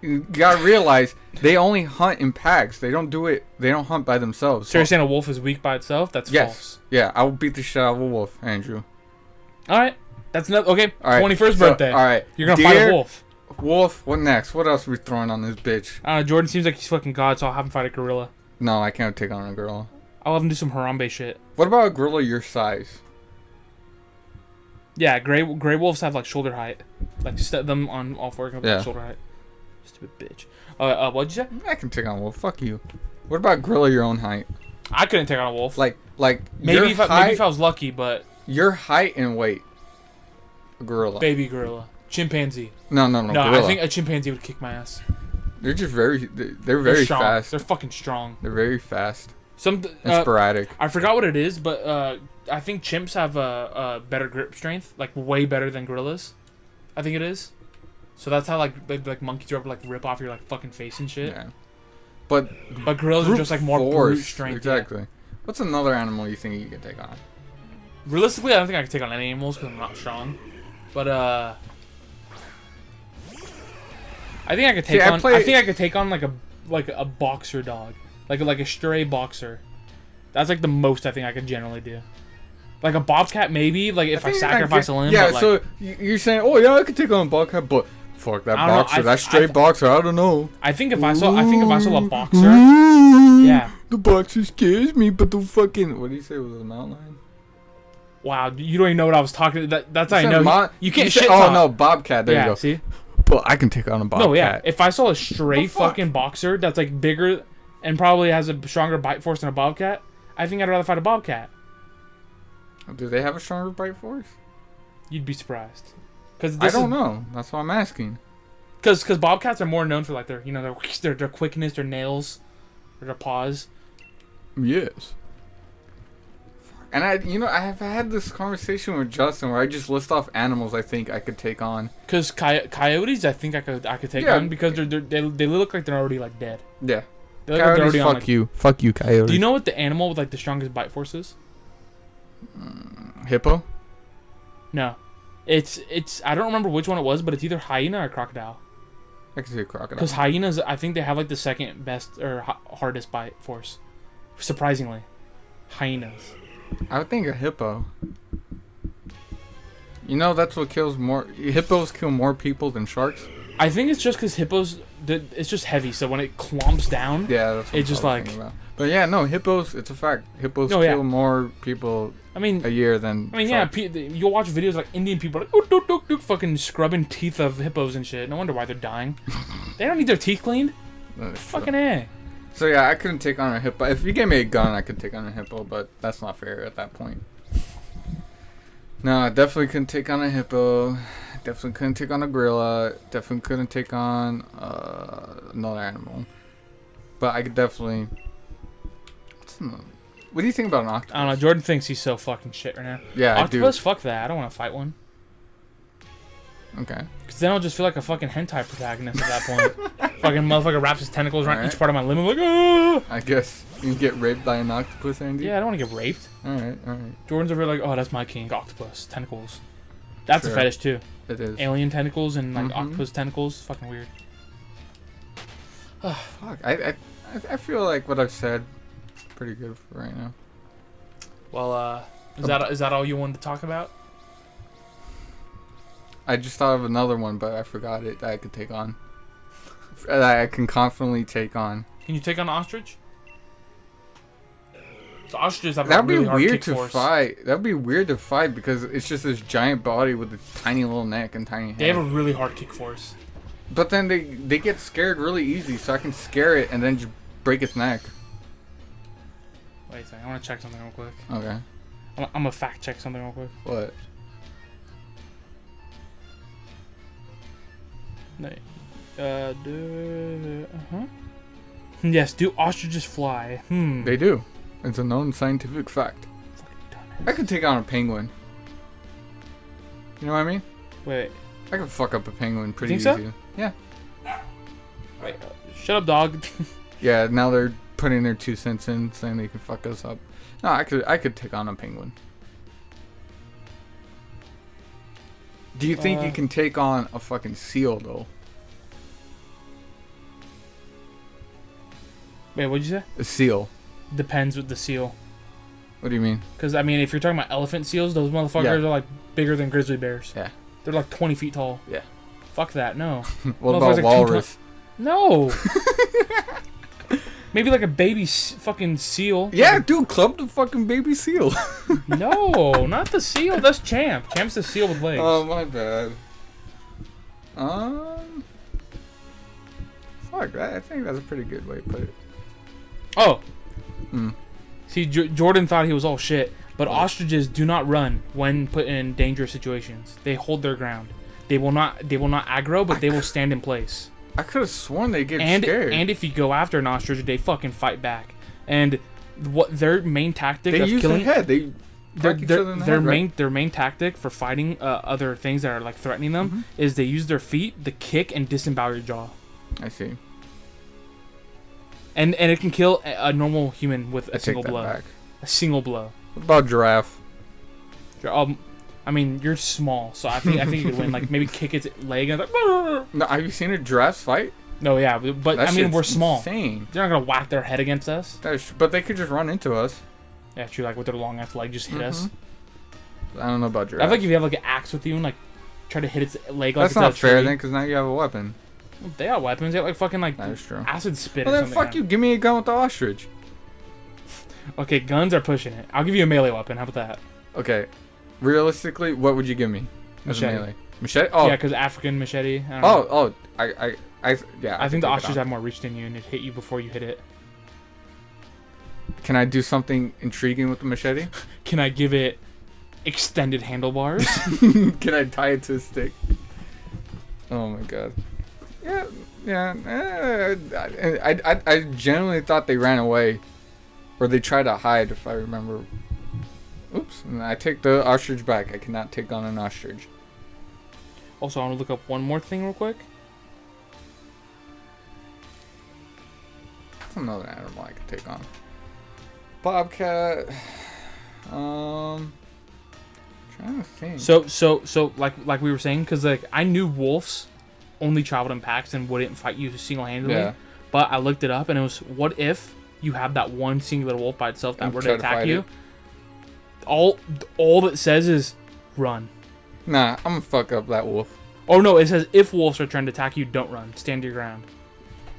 You gotta realize they only hunt in packs. They don't do it. They don't hunt by themselves. So you're saying a wolf is weak by itself? That's false. Yeah, I will beat the shit out of a wolf, Andrew. All right. That's not okay. All right. 21st birthday. All right. You're gonna fight a wolf. Wolf. What next? What else are we throwing on this bitch? Jordan seems like he's fucking god, so I'll have him fight a gorilla. No, I can't take on a gorilla. I'll have him do some Harambe shit. What about a gorilla your size? Yeah, gray wolves have like shoulder height, like step them on all four shoulder height. Stupid bitch. What'd you say? I can take on a wolf. Fuck you. What about gorilla your own height? I couldn't take on a wolf. Like maybe if I was lucky, but your height and weight. A gorilla. Baby gorilla. Chimpanzee. No, gorilla. I think a chimpanzee would kick my ass. They're just they're very fast. They're fucking strong. They're very fast. And sporadic. I forgot what it is, but I think chimps have a better grip strength, like way better than gorillas. I think it is. So that's how like monkeys are able to like rip off your like fucking face and shit. Yeah. But gorillas are just like more brute strength. Exactly. Yeah. What's another animal you think you can take on? Realistically, I don't think I can take on any animals because I'm not strong. But I think I could take on. I think I could take on like a boxer dog, like a stray boxer. That's like the most I think I could generally do. Like a bobcat, maybe. Like if I sacrifice a limb. Yeah. But like, so you're saying, oh yeah, I could take on a bobcat, but fuck that boxer, that stray boxer. I don't know. I think if I saw a boxer, yeah. The boxer scares me, but the fucking what did you say was a mountain lion? Wow, you don't even know what I was talking. That's how I know. You can't shit talk. talk. Oh no, bobcat. There you go. See. But I can take on a bobcat. No, yeah. If I saw a stray fucking boxer that's like bigger and probably has a stronger bite force than a bobcat, I think I'd rather fight a bobcat. Do they have a stronger bite force? You'd be surprised. I don't know. That's why I'm asking. Because bobcats are more known for like their quickness, their nails, or their paws. Yes. And I have had this conversation with Justin where I just list off animals I think I could take on. Because coyotes, I think I could take on because they look like they're already like dead. Yeah. They look coyotes, like they're already fuck you, coyote. Do you know what the animal with like the strongest bite force is? Hippo? No, it's I don't remember which one it was, but it's either hyena or crocodile. I can say crocodile. Because hyenas, I think they have like the second best or hardest bite force. Surprisingly, hyenas. I would think a hippo. You know that's what kills more. Hippos kill more people than sharks. I think it's just because hippos, it's just heavy. So when it clumps down, yeah, that's what it's just like. About. But yeah, no, hippos. It's a fact. Hippos kill more people. a year than. Sharks. Yeah, you'll watch videos like Indian people like fucking scrubbing teeth of hippos and shit. No wonder why they're dying. They don't need their teeth cleaned. Fucking A. So yeah, I couldn't take on a hippo. If you gave me a gun, I could take on a hippo, but that's not fair at that point. No, I definitely couldn't take on a hippo. Definitely couldn't take on a gorilla. Definitely couldn't take on another animal. But I could definitely. What do you think about an octopus? I don't know. Jordan thinks he's so fucking shit right now. Yeah, octopus, I do. Fuck that. I don't want to fight one. Okay. Because then I'll just feel like a fucking hentai protagonist at that point. Fucking motherfucker wraps his tentacles around each part of my limb. I'm like, oh! I guess you can get raped by an octopus, Andy. Yeah, I don't want to get raped. Alright. Jordan's over like, oh, that's my king, octopus, tentacles. That's a fetish too. It is. Alien tentacles and like octopus tentacles. Fucking weird. Fuck. I feel like what I've said is pretty good for right now. Well, is that all you wanted to talk about? I just thought of another one, but I forgot it that I could take on. That I can confidently take on. Can you take on ostrich? The ostriches have That'd really be weird to fight. That'd be weird to fight because it's just this giant body with a tiny little neck and tiny head. They have a really hard kick force. But then they get scared really easy, so I can scare it and then just break its neck. Wait a second. I want to check something real quick. Okay. I'm gonna fact check something real quick. What? Yes, do ostriches fly? They do. It's a known scientific fact. I could take on a penguin. You know what I mean? Wait. I could fuck up a penguin pretty easy. So? Yeah. Wait. Shut up, dog. Yeah, now they're putting their 2 cents in, saying they can fuck us up. No, I could take on a penguin. Do you think you can take on a fucking seal though? Wait, what'd you say? A seal. Depends with the seal. What do you mean? Because I mean, if you're talking about elephant seals, those motherfuckers are like bigger than grizzly bears. Yeah. They're like 20 feet tall. Yeah. Fuck that. No. What about walrus? No. Maybe like a baby fucking seal. Yeah, dude, club the fucking baby seal. No, not the seal. That's Champ. Champ's the seal with legs. Oh, my bad. Fuck that. I think that's a pretty good way to put it. Oh. See, Jordan thought he was all shit, but ostriches do not run when put in dangerous situations. They hold their ground. They will not aggro, but they will stand in place. I could have sworn they get scared. And if you go after an ostrich, they fucking fight back. And what their main tactic they of use killing, their head. They their main tactic for fighting other things that are like threatening them is they use their feet, the kick, and disembowel your jaw. I see. And it can kill a normal human with a single blow. Back. A single blow. What about giraffe? I mean, you're small, so I think you could win. Like maybe kick its leg and like. No, have you seen a giraffe fight? No, yeah, but that I mean we're small. Insane. They're not gonna whack their head against us. But they could just run into us. Yeah, true. Like with their long ass leg, just hit us. I don't know about giraffe. I feel like if you have like an axe with you and like try to hit its leg. That's not fair then, because now you have a weapon. Well, they got weapons. They got like fucking like that is true. acid spit. Well or then something. Fuck you. Give me a gun with the ostrich. Okay, guns are pushing it. I'll give you a melee weapon. How about that? Okay. Realistically, what would you give me? Machete. As a melee? Machete? Oh. Yeah, because African machete. I think the ostrich have more reach than you, and it hit you before you hit it. Can I do something intriguing with the machete? Can I give it extended handlebars? Can I tie it to a stick? Oh my god. Yeah. I genuinely thought they ran away, or they tried to hide, if I remember. Oops. And I take the ostrich back. I cannot take on an ostrich. Also, I want to look up one more thing real quick. That's another animal I could take on. Bobcat. Trying to think. So like we were saying, because like I knew wolves only traveled in packs and wouldn't fight you single-handedly. Yeah. But I looked it up, and it was, what if you have that one singular wolf by itself that were to attack you? All that says is run. Nah, I'm gonna fuck up that wolf. Oh no, it says if wolves are trying to attack you, don't run. Stand your ground.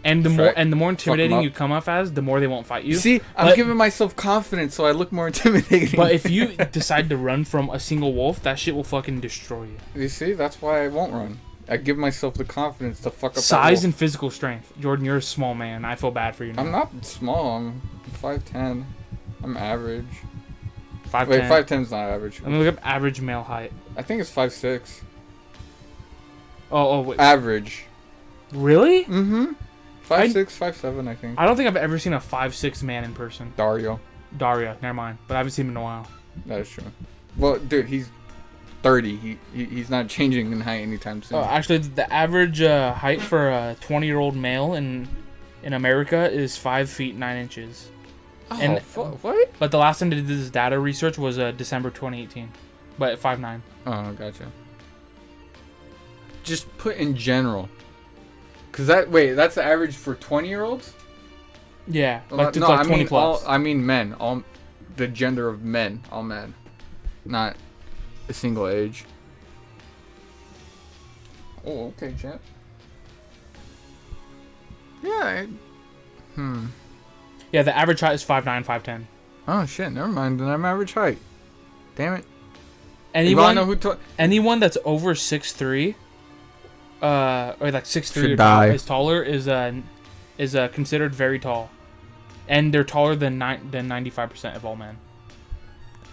And the more intimidating you come off as, the more they won't fight you. See, I'm giving myself confidence, so I look more intimidating. But if you decide to run from a single wolf, that shit will fucking destroy you. You see, that's why I won't run. I give myself the confidence to fuck up. Size and physical strength. Jordan, you're a small man. I feel bad for you now. I'm not small. I'm 5'10". I'm average. 5'10". Wait, 5'10's not average. Let me look up average male height. I think it's 5'6". Oh, wait. Average. Really? Mm-hmm. 5'6", 5'7", I think. I don't think I've ever seen a 5'6" man in person. Dario, never mind. But I haven't seen him in a while. That is true. Well, dude, he's 30. He's not changing in height anytime soon. Oh, actually, the average height for a 20-year-old male in America is 5 feet 9 inches. Oh, and what? But the last time they did this data research was December 2018. But at 5'9". Oh, gotcha. Just put in general. Cause that's the average for 20-year-olds? Yeah, like, no, like 20 plus. I mean men. All the gender of men, all men, not a single age. Oh, okay, champ. Yeah. Yeah, the average height is 5'9", 5'10". Oh shit! Never mind. Then I'm average height. Damn it. Anyone that's over 6'3", or like 6'3" or is taller is considered very tall And they're taller than 95% of all men.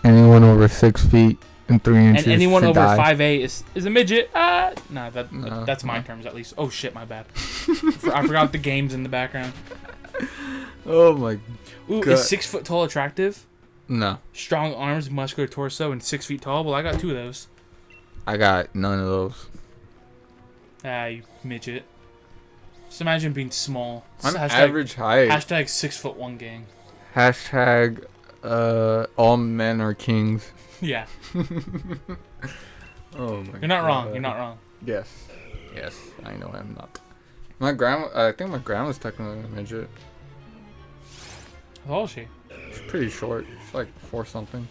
Anyone over 6 feet and 3 inches. And anyone over die. 5'8" is a midget. That's my terms at least. Oh shit, my bad. I forgot the games in the background. Oh my Ooh, God. is 6 foot tall attractive? No. Strong arms, muscular torso, and 6 feet tall. Well, I got 2 of those. I got none of those. You midget. Just imagine being small. I'm average height. Hashtag 6'1" gang. Hashtag all men are kings. Yeah. Oh my God. You're not wrong. You're not wrong. Yes. Yes, I know I'm not. My grandma, I think my grandma's technically a midget. How old is she? She's pretty short. She's like 4 something.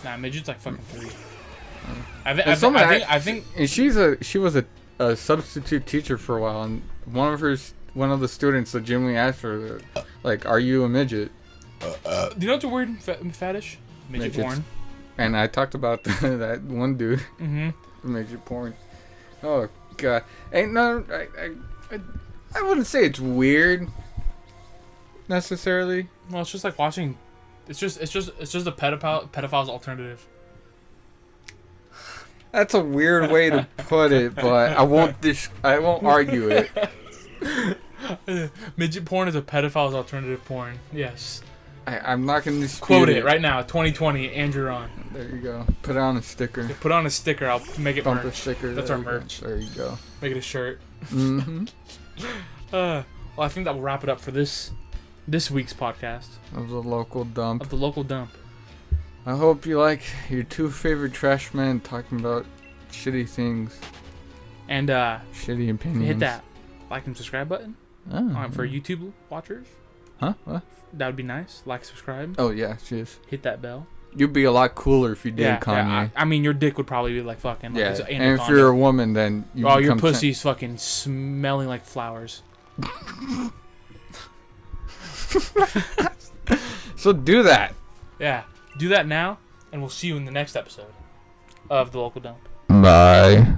Nah, midget's like fucking 3. I think and she was a substitute teacher for a while, and one of the students legitimately asked her, like, "Are you a midget?" Do you know what's a weird fetish? Midget porn. And I talked about that one dude. Mm-hmm. Midget porn. Oh God. Ain't no. I wouldn't say it's weird. Necessarily. Well, it's just like watching. It's just a pedophile's alternative. That's a weird way to put it, but I won't argue it. Midget porn is a pedophile's alternative porn. Yes. I'm not gonna dispute Quote it right now. 2020. Andrew Ron. There you go. Put it on a sticker. Put on a sticker. I'll make it Bumper merch. sticker. That's our merch. There you go. Make it a shirt. Mm-hmm. Well, I think that will wrap it up for this week's podcast Of the local dump. I hope you like your 2 favorite trash men talking about shitty things. And shitty opinions. hit that like and subscribe button for YouTube watchers. Huh? What? That would be nice. Like, subscribe. Oh yeah, cheers. Hit that bell. You'd be a lot cooler if you did, Kanye. Yeah, I mean, your dick would probably be like fucking. Like, yeah, and if you're a woman, then you. Oh, your pussy's fucking smelling like flowers. So do that. Yeah, do that now, and we'll see you in the next episode of The Local Dump. Bye.